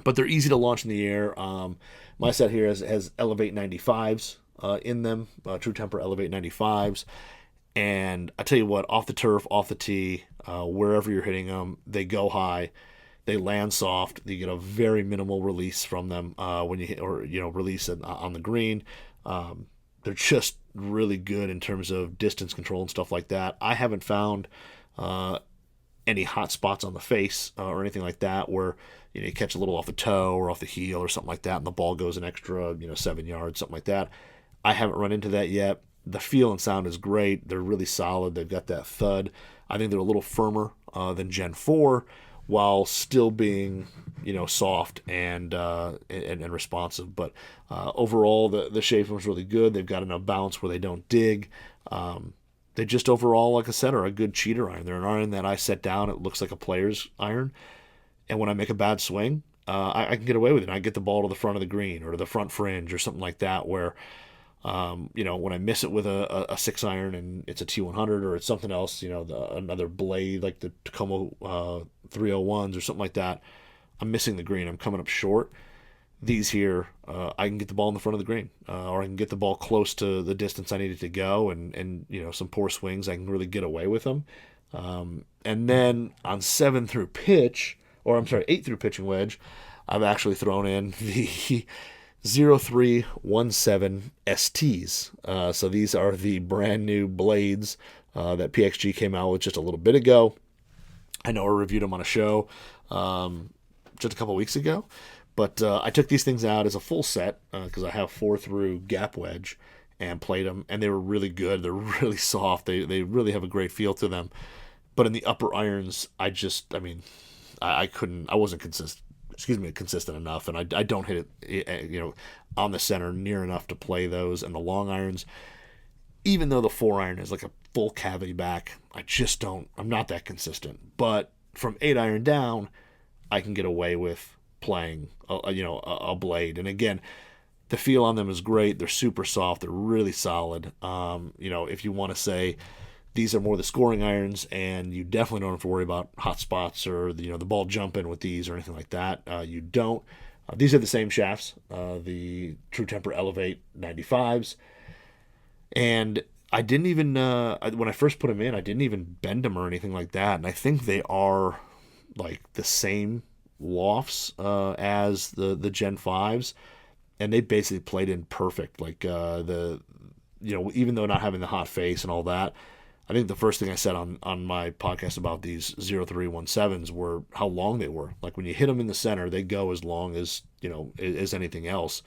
but they're easy to launch in the air. My set here has Elevate 95s in them, True Temper Elevate 95s. And I tell you what, off the turf, off the tee, wherever you're hitting them, they go high. They land soft. You get a very minimal release from them when you hit, or release it on the green. They're just really good in terms of distance control and stuff like that. I haven't found any hot spots on the face or anything like that where you catch a little off the toe or off the heel or something like that, and the ball goes an extra 7 yards, something like that. I haven't run into that yet. the feel and sound is great. They're really solid. They've got that thud. I think they're a little firmer than Gen 4, while still being, soft and responsive. But overall, the shape was really good. They've got enough balance where they don't dig. They just overall, like I said, are a good cheater iron. They're an iron that I set down. It looks like a player's iron. And when I make a bad swing, I can get away with it. I get the ball to the front of the green or to the front fringe or something like that where, when I miss it with a 6 iron and it's a T100 or it's something else, another blade like the Tacoma 301s or something like that, I'm missing the green. I'm coming up short. These here, I can get the ball in the front of the green, or I can get the ball close to the distance I need it to go, and some poor swings, I can really get away with them. And then on 8 through pitching wedge, I've actually thrown in the 0317 STs. So these are the brand new blades that PXG came out with just a little bit ago. I know I reviewed them on a show just a couple weeks ago. But I took these things out as a full set because I have 4 through gap wedge and played them, and they were really good. They're really soft. They really have a great feel to them. But in the upper irons, I wasn't consistent enough, and I don't hit it, on the center near enough to play those. And the long irons, even though the 4 iron is like a full cavity back, I'm not that consistent. But from 8 iron down, I can get away with playing a blade. And again, the feel on them is great. They're super soft. They're really solid. If you want to say these are more the scoring irons and you definitely don't have to worry about hot spots or the ball jumping with these or anything like that, you don't. These are the same shafts, the True Temper Elevate 95s, and I didn't even when I first put them in, I didn't even bend them or anything like that. And I think they are like the same lofts as the Gen 5s, and they basically played in perfect. Like even though not having the hot face and all that, I think the first thing I said on my podcast about these 0317s were how long they were. Like when you hit them in the center, they go as long as as anything else.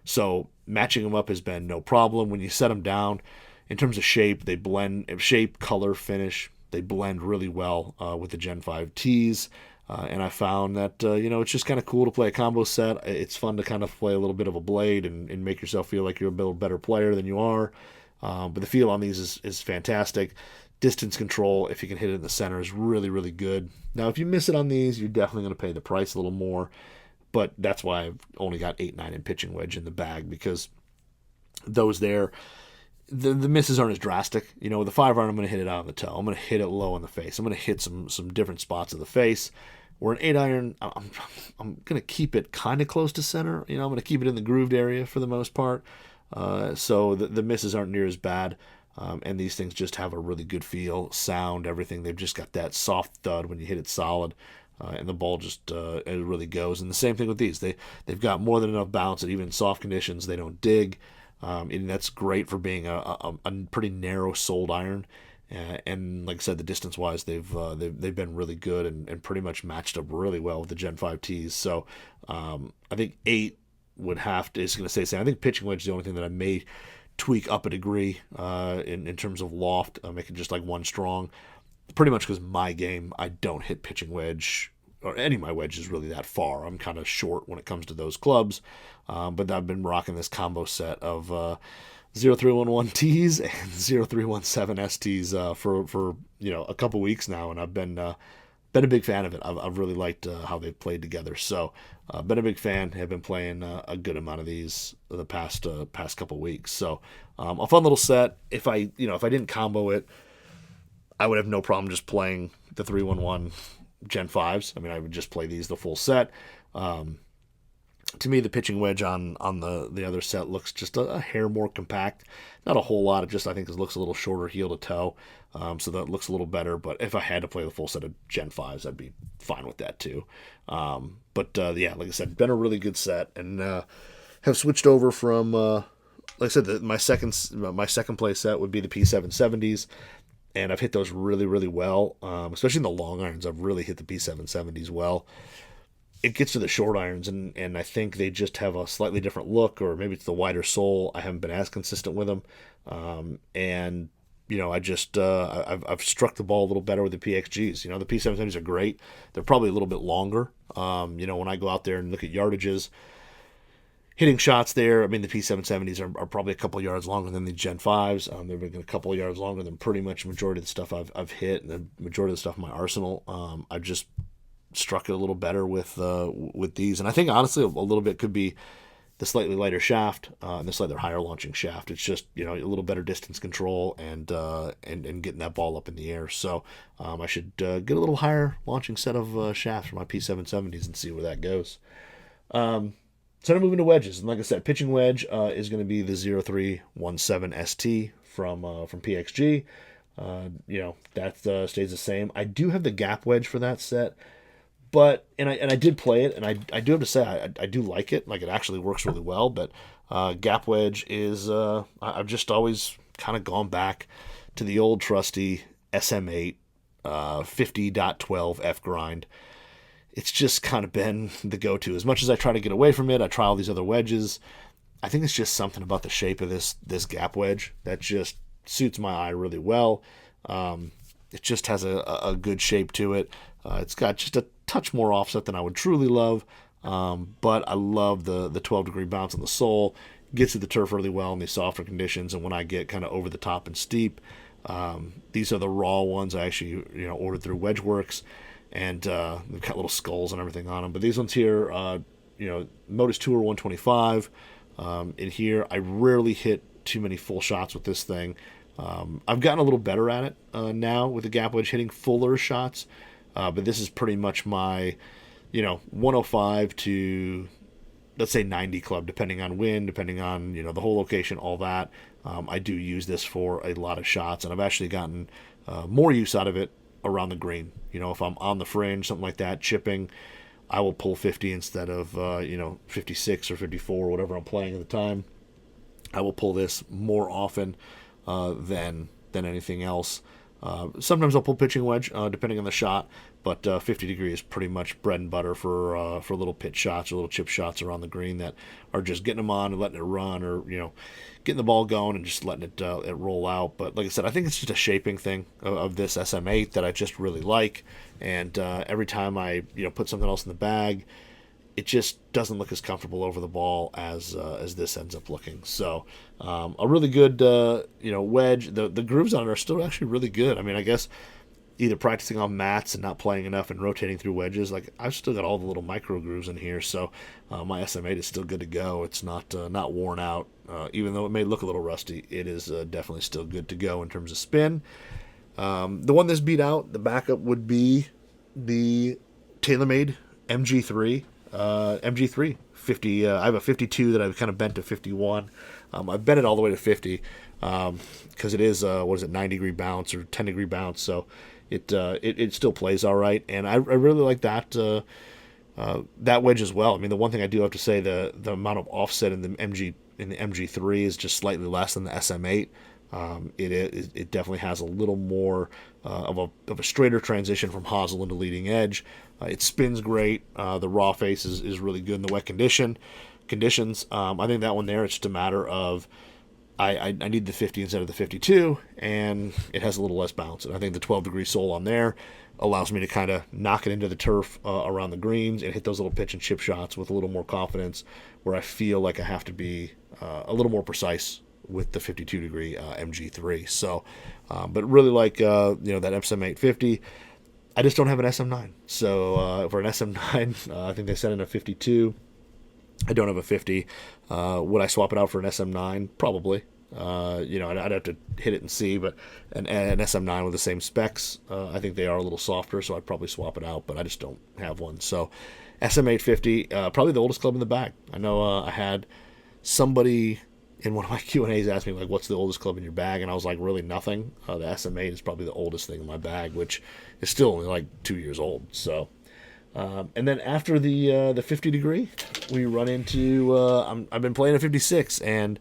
So matching them up has been no problem. When you set them down, in terms of shape, they blend, shape, color, finish, they blend really well with the Gen 5 tees. And I found that, it's just kind of cool to play a combo set. It's fun to kind of play a little bit of a blade and make yourself feel like you're a little better player than you are. But the feel on these is fantastic. Distance control, if you can hit it in the center, is really, really good. Now, if you miss it on these, you're definitely going to pay the price a little more. But that's why I've only got 8, 9 and pitching wedge in the bag, because those there, the misses aren't as drastic. With the 5 iron, I'm going to hit it out of the toe. I'm going to hit it low in the face. I'm going to hit some different spots of the face. Where an 8 iron, I'm going to keep it kind of close to center. I'm going to keep it in the grooved area for the most part. So the misses aren't near as bad. And these things just have a really good feel, sound, everything. They've just got that soft thud when you hit it solid. And the ball just it really goes. And the same thing with these. They've got more than enough bounce that even in soft conditions, they don't dig. And that's great for being a pretty narrow-soled iron. And like I said, the distance-wise, they've been really good and pretty much matched up really well with the Gen 5 tees. So I think 8 would have to. It's going to say. I think pitching wedge is the only thing that I may tweak up a degree in terms of loft, make it just like 1 strong. Pretty much because my game, I don't hit pitching wedge or any of my wedges really that far. I'm kind of short when it comes to those clubs. But I've been rocking this combo set of 0311 Ts and 0317 STs for a couple weeks now, and I've been a big fan of it. I've really liked how they've played together. So been a big fan. Have been playing a good amount of these the past couple weeks. So a fun little set. If I didn't combo it, I would have no problem just playing the 311 Gen 5s. I mean, I would just play these the full set. To me, the pitching wedge on the other set looks just a hair more compact. Not a whole lot. I think it looks a little shorter heel to toe. So that looks a little better. But if I had to play the full set of Gen 5s, I'd be fine with that too. But like I said, been a really good set. And have switched over from, like I said, my second play set would be the P770s. And I've hit those really, really well. Especially in the long irons, I've really hit the P770s well. it gets to the short irons, and I think they just have a slightly different look, or maybe it's the wider sole. I haven't been as consistent with them, and I just I've struck the ball a little better with the PXGs. The P770s are great. They're probably a little bit longer. When I go out there and look at yardages, hitting shots there, I mean, the P770s are probably a couple yards longer than the Gen 5s. They've been a couple of yards longer than pretty much the majority of the stuff I've hit, and the majority of the stuff in my arsenal. I've just struck it a little better with these, and I think honestly a little bit could be the slightly lighter shaft and the slightly higher launching shaft. It's just a little better distance control and getting that ball up in the air. So I should get a little higher launching set of shafts for my P770s and see where that goes. So now moving to wedges, and like I said, pitching wedge is going to be the 0317 ST from PXG. That stays the same. I do have the gap wedge for that set. But I did play it, and I do have to say I do like it. Like, it actually works really well. But gap wedge is I've just always kind of gone back to the old trusty SM8 50.12 F grind. It's just kind of been the go-to. As much as I try to get away from it, I try all these other wedges. I think it's just something about the shape of this gap wedge that just suits my eye really well. It just has a good shape to it. It's got just a touch more offset than I would truly love, but I love the 12-degree bounce on the sole. Gets to the turf really well in these softer conditions, and when I get kind of over the top and steep, these are the raw ones I actually ordered through Wedgeworks, and they've got little skulls and everything on them. But these ones here, Modus Tour 125. In here, I rarely hit too many full shots with this thing. I've gotten a little better at it now with the gap wedge, hitting fuller shots. But this is pretty much my, 105 to, let's say, 90 club, depending on wind, depending on, the whole location, all that. I do use this for a lot of shots, and I've actually gotten more use out of it around the green. If I'm on the fringe, something like that, chipping, I will pull 50 instead of, 56 or 54, or whatever I'm playing at the time. I will pull this more often than anything else. Sometimes I'll pull pitching wedge, depending on the shot, but 50 degree is pretty much bread and butter for little pitch shots or little chip shots around the green that are just getting them on and letting it run, or getting the ball going and just letting it roll out. But like I said, I think it's just a shaping thing of this SM8 that I just really like, and every time I put something else in the bag, it just doesn't look as comfortable over the ball as this ends up looking. So a really good wedge. The grooves on it are still actually really good. I mean, I guess either practicing on mats and not playing enough and rotating through wedges, like, I've still got all the little micro grooves in here. So my SM8 is still good to go. It's not worn out. Even though it may look a little rusty, it is definitely still good to go in terms of spin. The one that's beat out, the backup, would be the TaylorMade MG3. MG3 50. I have a 52 that I've kind of bent to 51. I've bent it all the way to 50 because it is 9-degree bounce or 10-degree bounce, so it still plays all right, and I really like that wedge as well. I mean, the one thing I do have to say, the amount of offset in the MG3 is just slightly less than the SM8. It definitely has a little more of a straighter transition from hosel into leading edge. It spins great. The raw face is really good in the wet conditions. I think that one there, it's just a matter of I need the 50 instead of the 52, and it has a little less bounce. And I think the 12-degree sole on there allows me to kind of knock it into the turf around the greens and hit those little pitch and chip shots with a little more confidence, where I feel like I have to be a little more precise with the 52-degree MG3. So, but really like that SM8 50. I just don't have an SM9. So for an SM9, I think they sent in a 52. I don't have a 50. Would I swap it out for an SM9? Probably. I'd have to hit it and see, but an SM9 with the same specs, I think they are a little softer, so I'd probably swap it out, but I just don't have one. So SM850, probably the oldest club in the bag. I know I had somebody in one of my Q&As asked me, like, what's the oldest club in your bag? And I was like, really nothing. The SM8 is probably the oldest thing in my bag, which is still only like 2 years old. So, and then after the 50 degree, we run into, I've been playing a 56, and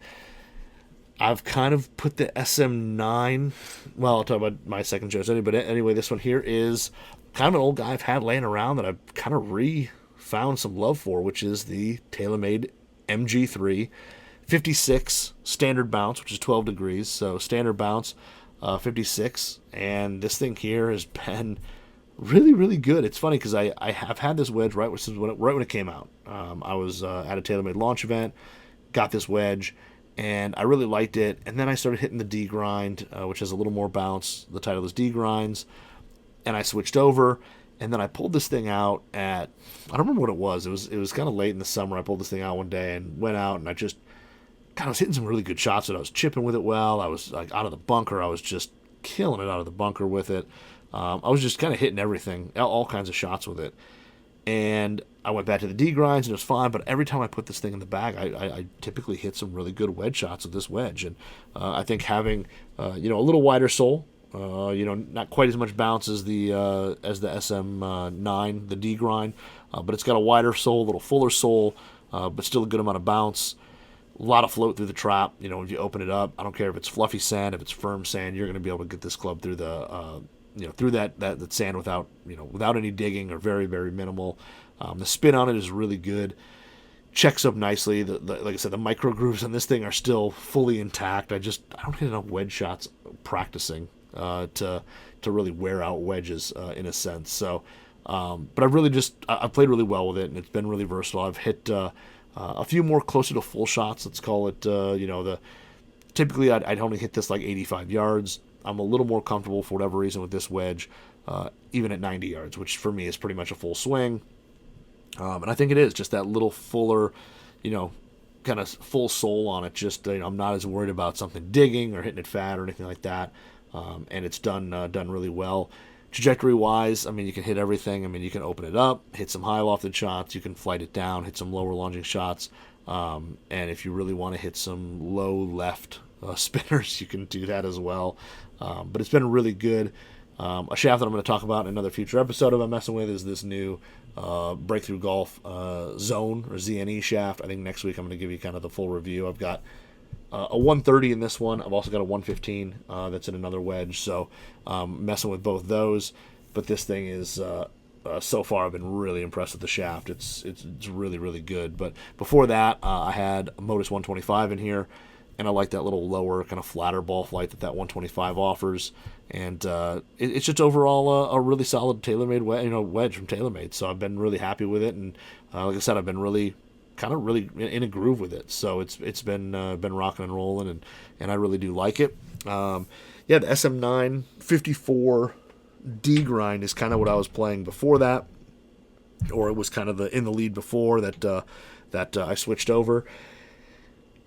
I've kind of put the SM9, well, I'll talk about my second choice anyway, but anyway, this one here is kind of an old guy I've had laying around that I've kind of found some love for, which is the TaylorMade MG3 56 standard bounce, which is 12 degrees. So standard bounce, 56. And this thing here has been really, really good. It's funny because I have had this wedge right when it came out. I was at a TaylorMade launch event, got this wedge, and I really liked it. And then I started hitting the D grind, which has a little more bounce. The title is D grinds. And I switched over, and then I pulled this thing out at, I don't remember what it was. It was kind of late in the summer. I pulled this thing out one day and went out, and I was hitting some really good shots with it. I was chipping with it well. I was like out of the bunker. I was just killing it out of the bunker with it. I was just kind of hitting everything, all kinds of shots with it. And I went back to the D grinds, and it was fine. But every time I put this thing in the bag, I typically hit some really good wedge shots with this wedge. And I think having a little wider sole, not quite as much bounce as the SM9, the D grind, but it's got a wider sole, a little fuller sole, but still a good amount of bounce. A lot of float through the trap. If you open it up, I don't care if it's fluffy sand, if it's firm sand, you're going to be able to get this club through the through that sand without any digging or very, very minimal. The spin on it is really good. Checks up nicely. Like I said, the micro grooves on this thing are still fully intact. I don't hit enough wedge shots practicing to really wear out wedges in a sense. So, but I've played really well with it, and it's been really versatile. I've hit a few more closer to full shots. Let's call it typically I'd only hit this like 85 yards. I'm a little more comfortable for whatever reason with this wedge, even at 90 yards, which for me is pretty much a full swing. And I think it is just that little fuller, kind of full sole on it. Just I'm not as worried about something digging or hitting it fat or anything like that. And it's done really well. Trajectory wise, you can hit everything. You can open it up, hit some high lofted shots. You can flight it down, hit some lower lunging shots. And if you really want to hit some low left spinners, you can do that as well. But it's been really good. A shaft that I'm going to talk about in another future episode of I'm messing with is this new Breakthrough Golf Zone or ZNE shaft. I think next week I'm going to give you kind of the full review. I've got a 130 in this one. I've also got a 115 that's in another wedge. So messing with both those. But this thing is so far I've been really impressed with the shaft. It's really, really good. But before that, I had a Modus 125 in here. And I like that little lower, kind of flatter ball flight that 125 offers. And it's just overall a really solid TaylorMade wedge from TaylorMade. So I've been really happy with it. And like I said, I've been really in a groove with it. So it's been rocking and rolling, and I really do like it. The SM9 54 D grind is kind of what I was playing before that, or it was kind of in the lead before that I switched over.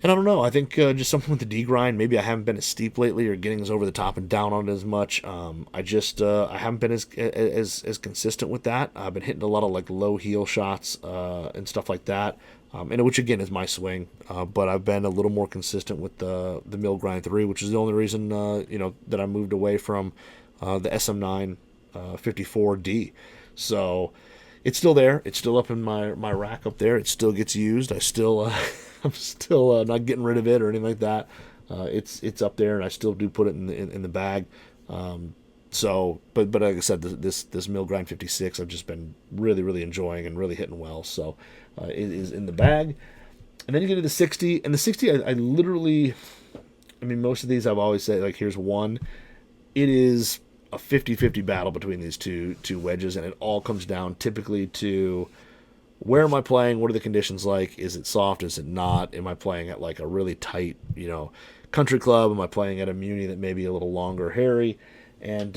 And I don't know, I think just something with the D grind, maybe I haven't been as steep lately or getting as over the top and down on it as much. I haven't been as consistent with that. I've been hitting a lot of like low heel shots and stuff like that, and which again is my swing. But I've been a little more consistent with the Mill Grind 3, which is the only reason that I moved away from the SM9 54D. So it's still there. It's still up in my rack up there. It still gets used. I'm still not getting rid of it or anything like that. It's up there, and I still do put it in the bag. But like I said, this Mill Grind 56, I've just been really, really enjoying and really hitting well. So it is in the bag. And then you get to the 60, and the 60, I literally, most of these I've always said, like, here's one. It is a 50-50 battle between these two wedges, and it all comes down typically to where am I playing? What are the conditions like? Is it soft? Is it not? Am I playing at like a really tight, country club? Am I playing at a muni that may be a little longer, hairy? And,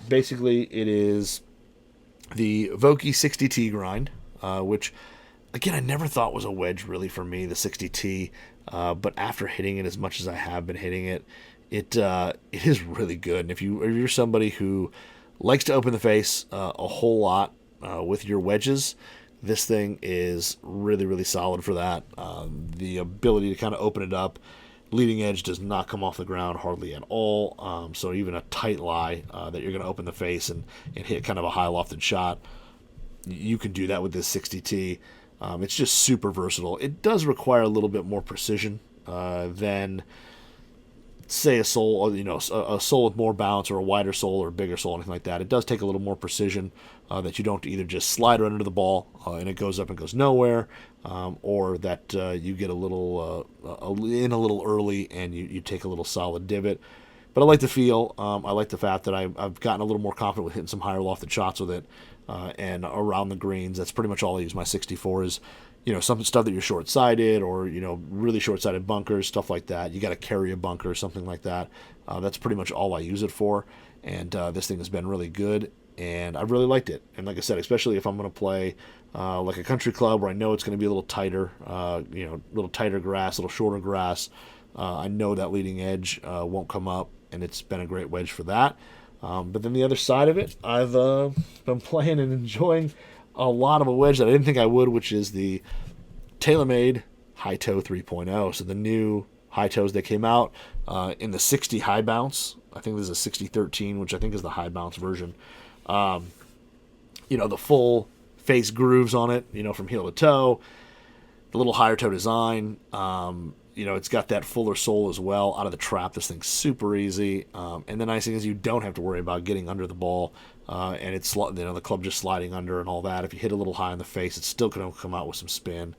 basically it is the Vokey 60T grind, which, again, I never thought was a wedge really for me, the 60T. But after hitting it as much as I have been hitting it, it is really good. And if you're somebody who likes to open the face a whole lot with your wedges, this thing is really, really solid for that. The ability to kind of open it up, leading edge does not come off the ground hardly at all. So even a tight lie that you're going to open the face and hit kind of a high lofted shot, you can do that with this 60T. It's just super versatile. It does require a little bit more precision than say a sole, a sole with more bounce or a wider sole or a bigger sole, anything like that. It does take a little more precision that you don't either just slide right under the ball and it goes up and goes nowhere, or that you get a little in a little early and you take a little solid divot. But I like the feel. I like the fact that I've gotten a little more confident with hitting some higher lofted shots with it, and around the greens. That's pretty much all I use my 64 is. Some stuff that you're short-sided or, really short-sided bunkers, stuff like that. You got to carry a bunker or something like that. That's pretty much all I use it for. And this thing has been really good, and I've really liked it. And like I said, especially if I'm going to play like a country club where I know it's going to be a little tighter, little tighter grass, a little shorter grass. I know that leading edge won't come up, and it's been a great wedge for that. But then the other side of it, I've been playing and enjoying a lot of a wedge that I didn't think I would, which is the TaylorMade High Toe 3.0. So the new high toes that came out in the 60 high bounce. I think this is a 6013, which I think is the high bounce version. The full face grooves on it, from heel to toe. The little higher toe design. It's got that fuller sole as well. Out of the trap, this thing's super easy. And the nice thing is you don't have to worry about getting under the ball. And it's the club just sliding under and all that. If you hit a little high in the face, it's still going to come out with some spin.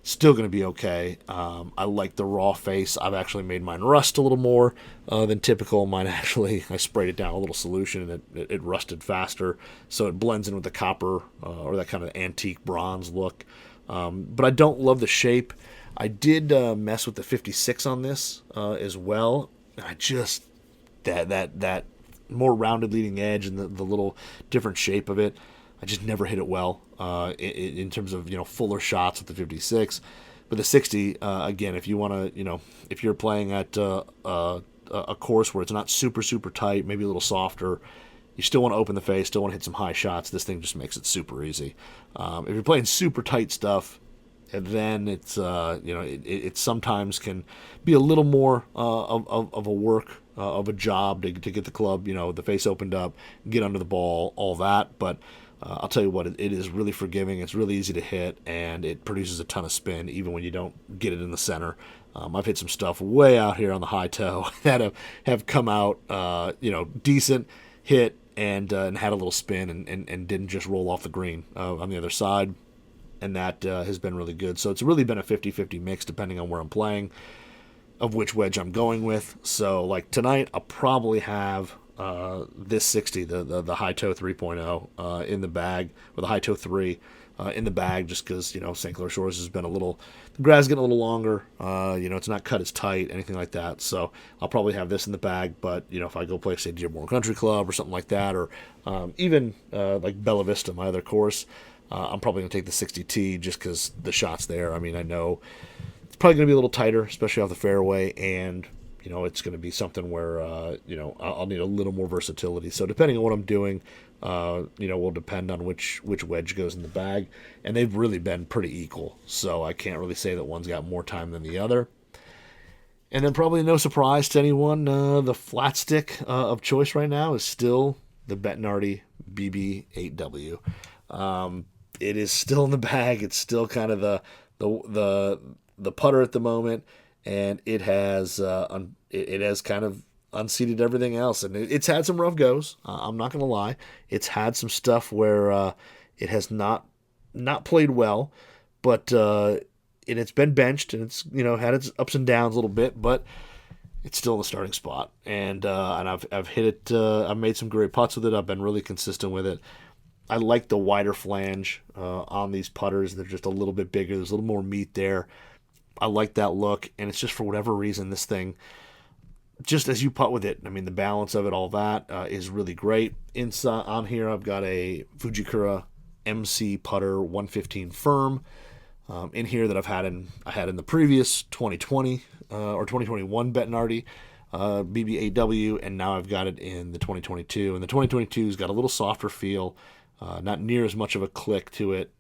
Still going to be okay. I like the raw face. I've actually made mine rust a little more than typical. Mine actually, I sprayed it down a little solution and it rusted faster. So it blends in with the copper or that kind of antique bronze look. But I don't love the shape. I did mess with the 56 on this as well. I just, that more rounded leading edge and the little different shape of it, I just never hit it well in terms of fuller shots with the 56. But the 60, again, if you want to, if you're playing at a course where it's not super tight, maybe a little softer, you still want to open the face, still want to hit some high shots, this thing just makes it super easy. If you're playing super tight stuff, and then it's it sometimes can be a little more of a work of a job to get the club, the face opened up, get under the ball, all that. But I'll tell you what, it is really forgiving. It's really easy to hit, and it produces a ton of spin even when you don't get it in the center. I've hit some stuff way out here on the high toe that have come out decent, hit, and had a little spin and didn't just roll off the green on the other side. And that has been really good. So it's really been a 50-50 mix depending on where I'm playing, of which wedge I'm going with. So like tonight, I'll probably have this 60, the high toe 3.0 in the bag, or the high toe 3 in the bag, just because St. Clair Shores has been the grass is getting a little longer. It's not cut as tight, anything like that. So I'll probably have this in the bag. But if I go play, say, Dearborn Country Club or something like that, or even like Bella Vista, my other course, I'm probably going to take the 60T just because the shot's there. I mean, I know it's probably going to be a little tighter, especially off the fairway, and it's going to be something where I'll need a little more versatility. So depending on what I'm doing, will depend on which wedge goes in the bag, and they've really been pretty equal. So I can't really say that one's got more time than the other. And then probably no surprise to anyone, the flat stick of choice right now is still the Bettinardi BB8W. It is still in the bag. It's still kind of the putter at the moment, and it has kind of unseated everything else. And it's had some rough goes. I'm not gonna lie. It's had some stuff where it has not played well, but it's been benched, and it's had its ups and downs a little bit, but it's still in the starting spot. And I've hit it. I've made some great putts with it. I've been really consistent with it. I like the wider flange on these putters. They're just a little bit bigger. There's a little more meat there. I like that look, and it's just for whatever reason, this thing, just as you putt with it, I mean, the balance of it, all that is really great. Inside on here, I've got a Fujikura MC putter 115 firm in here that I had in the previous 2020 or 2021 Bettinardi BB8W, and now I've got it in the 2022. And the 2022's got a little softer feel. Not near as much of a click to it.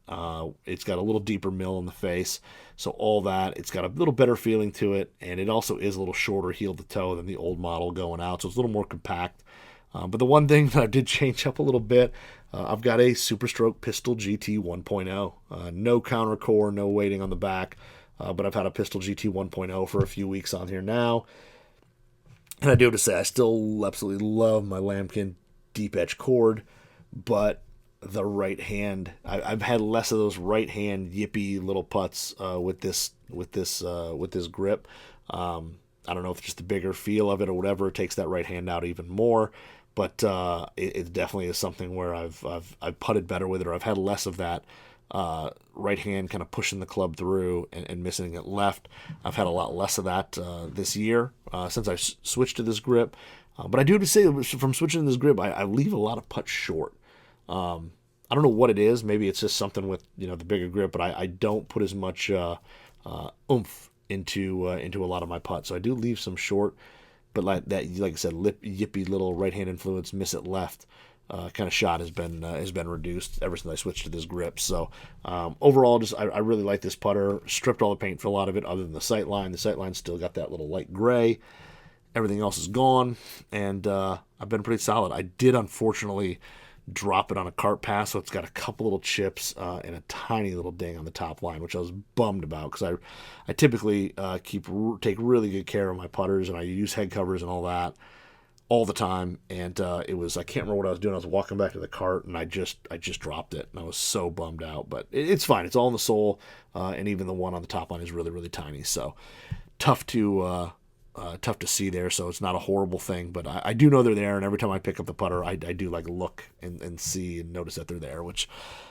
It's got a little deeper mill in the face. So all that, it's got a little better feeling to it. And it also is a little shorter heel to toe than the old model going out. So it's a little more compact. But the one thing that I did change up a little bit, I've got a Super Stroke Pistol GT 1.0. No counter core, no weighting on the back. But I've had a Pistol GT 1.0 for a few weeks on here now. And I do have to say, I still absolutely love my Lambkin deep edge cord, but the right hand, I've had less of those right hand yippy little putts with this grip. I don't know if it's just the bigger feel of it or whatever. It takes that right hand out even more, but it definitely is something where I've putted better with it, or I've had less of that right hand kind of pushing the club through and missing it left. I've had a lot less of that this year since I switched to this grip. But I do have to say, from switching to this grip, I leave a lot of putts short. I don't know what it is. Maybe it's just something with the bigger grip, but I don't put as much oomph into a lot of my putts. So I do leave some short, but like I said, yippy little right hand influence, miss it left. Kind of shot has been reduced ever since I switched to this grip. So overall, I really like this putter. Stripped all the paint for a lot of it, other than the sight line. The sight line's still got that little light gray. Everything else is gone, and I've been pretty solid. I did unfortunately drop it on a cart pass, so it's got a couple little chips and a tiny little ding on the top line, which I was bummed about because I typically take really good care of my putters, and I use head covers and all that all the time. And I can't remember what I was doing. I was walking back to the cart, and I just dropped it, and I was so bummed out. But it's fine. It's all in the sole, and even the one on the top line is really, really tiny. So tough to see there, so it's not a horrible thing, but I do know they're there, and every time I pick up the putter, I do like look and see and notice that they're there, which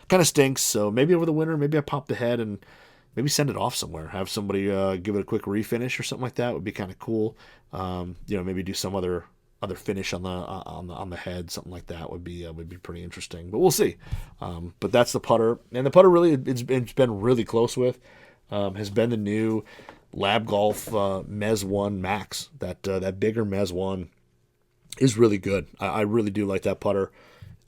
kind of stinks. So maybe over the winter, maybe I pop the head and maybe send it off somewhere, have somebody give it a quick refinish or something like that. Would be kind of cool. Maybe do some other finish on the head, something like that would be pretty interesting. But we'll see. But that's the putter, and the putter really it's been really close with has been the new Lab Golf Mez 1 Max. That bigger Mez 1 is really good. I really do like that putter.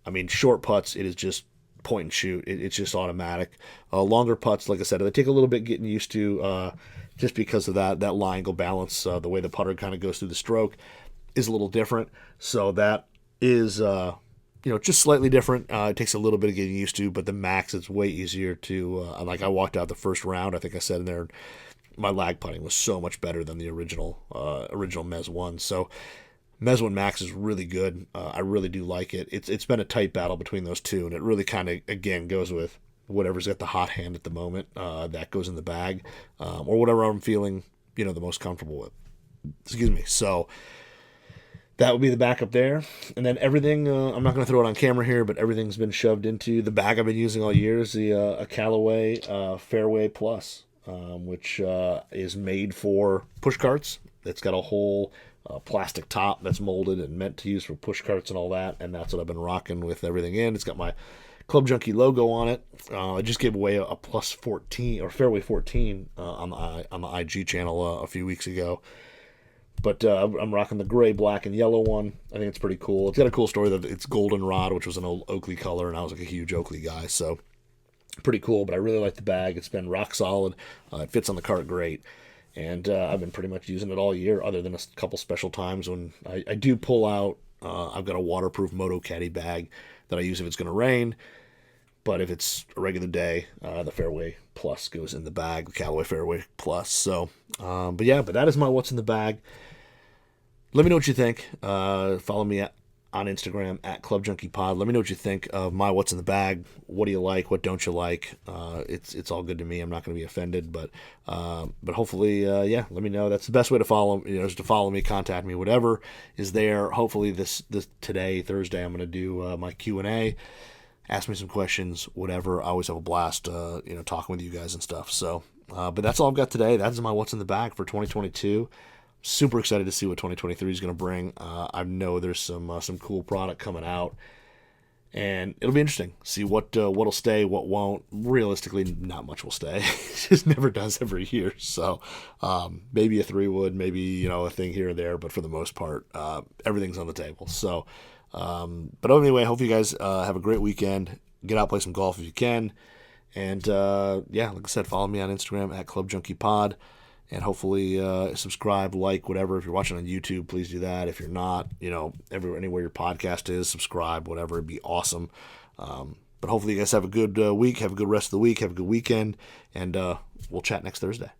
I mean, short putts, it is just point and shoot. It's just automatic. Longer putts, like I said, they take a little bit getting used to just because of that lie angle balance. The way the putter kind of goes through the stroke is a little different. So that is just slightly different. It takes a little bit of getting used to, but the Max, it's way easier to, like I walked out the first round, I think I said in there, my lag putting was so much better than the original Mez 1. So Mez 1 Max is really good. I really do like it. It's been a tight battle between those two, and it really kind of, again, goes with whatever's got the hot hand at the moment. That goes in the bag, or whatever I'm feeling, the most comfortable with. Excuse me. So that would be the backup there. And then everything, I'm not going to throw it on camera here, but everything's been shoved into the bag I've been using all year is a Callaway Fairway Plus. Which is made for push carts. It's got a whole plastic top that's molded and meant to use for push carts and all that, and that's what I've been rocking with everything in. It's got my Club Junkie logo on it. I just gave away a Plus 14 or Fairway 14 on the IG channel a few weeks ago. But I'm rocking the gray, black, and yellow one. I think it's pretty cool. It's got a cool story that it's goldenrod, which was an old Oakley color, and I was like a huge Oakley guy, so pretty cool. But I really like the bag. It's been rock solid. It fits on the cart great, and I've been pretty much using it all year, other than a couple special times when I do pull out. I've got a waterproof Moto Caddy bag that I use if it's going to rain, but if it's a regular day, the Fairway Plus goes in the bag, the Callaway Fairway Plus. So, but that is my what's in the bag. Let me know what you think. Follow me on Instagram at Club Junkie Pod. Let me know what you think of my what's in the bag. What do you like? What don't you like? It's all good to me. I'm not going to be offended, but hopefully, let me know. That's the best way to follow. Is to follow me, contact me, whatever is there. Hopefully, this today, Thursday, I'm going to do my Q&A. Ask me some questions, whatever. I always have a blast, talking with you guys and stuff. So, but that's all I've got today. That's my what's in the bag for 2022. Super excited to see what 2023 is going to bring. I know there's some cool product coming out, and it'll be interesting. See what'll stay, what won't. Realistically, not much will stay. It just never does every year. So maybe a 3-wood, maybe a thing here or there, but for the most part, everything's on the table. So, but anyway, hope you guys have a great weekend. Get out, play some golf if you can, and like I said, follow me on Instagram at Club Junkie Pod. And hopefully subscribe, like, whatever. If you're watching on YouTube, please do that. If you're not, anywhere your podcast is, subscribe, whatever. It'd be awesome. But hopefully you guys have a good week, have a good rest of the week, have a good weekend, and we'll chat next Thursday.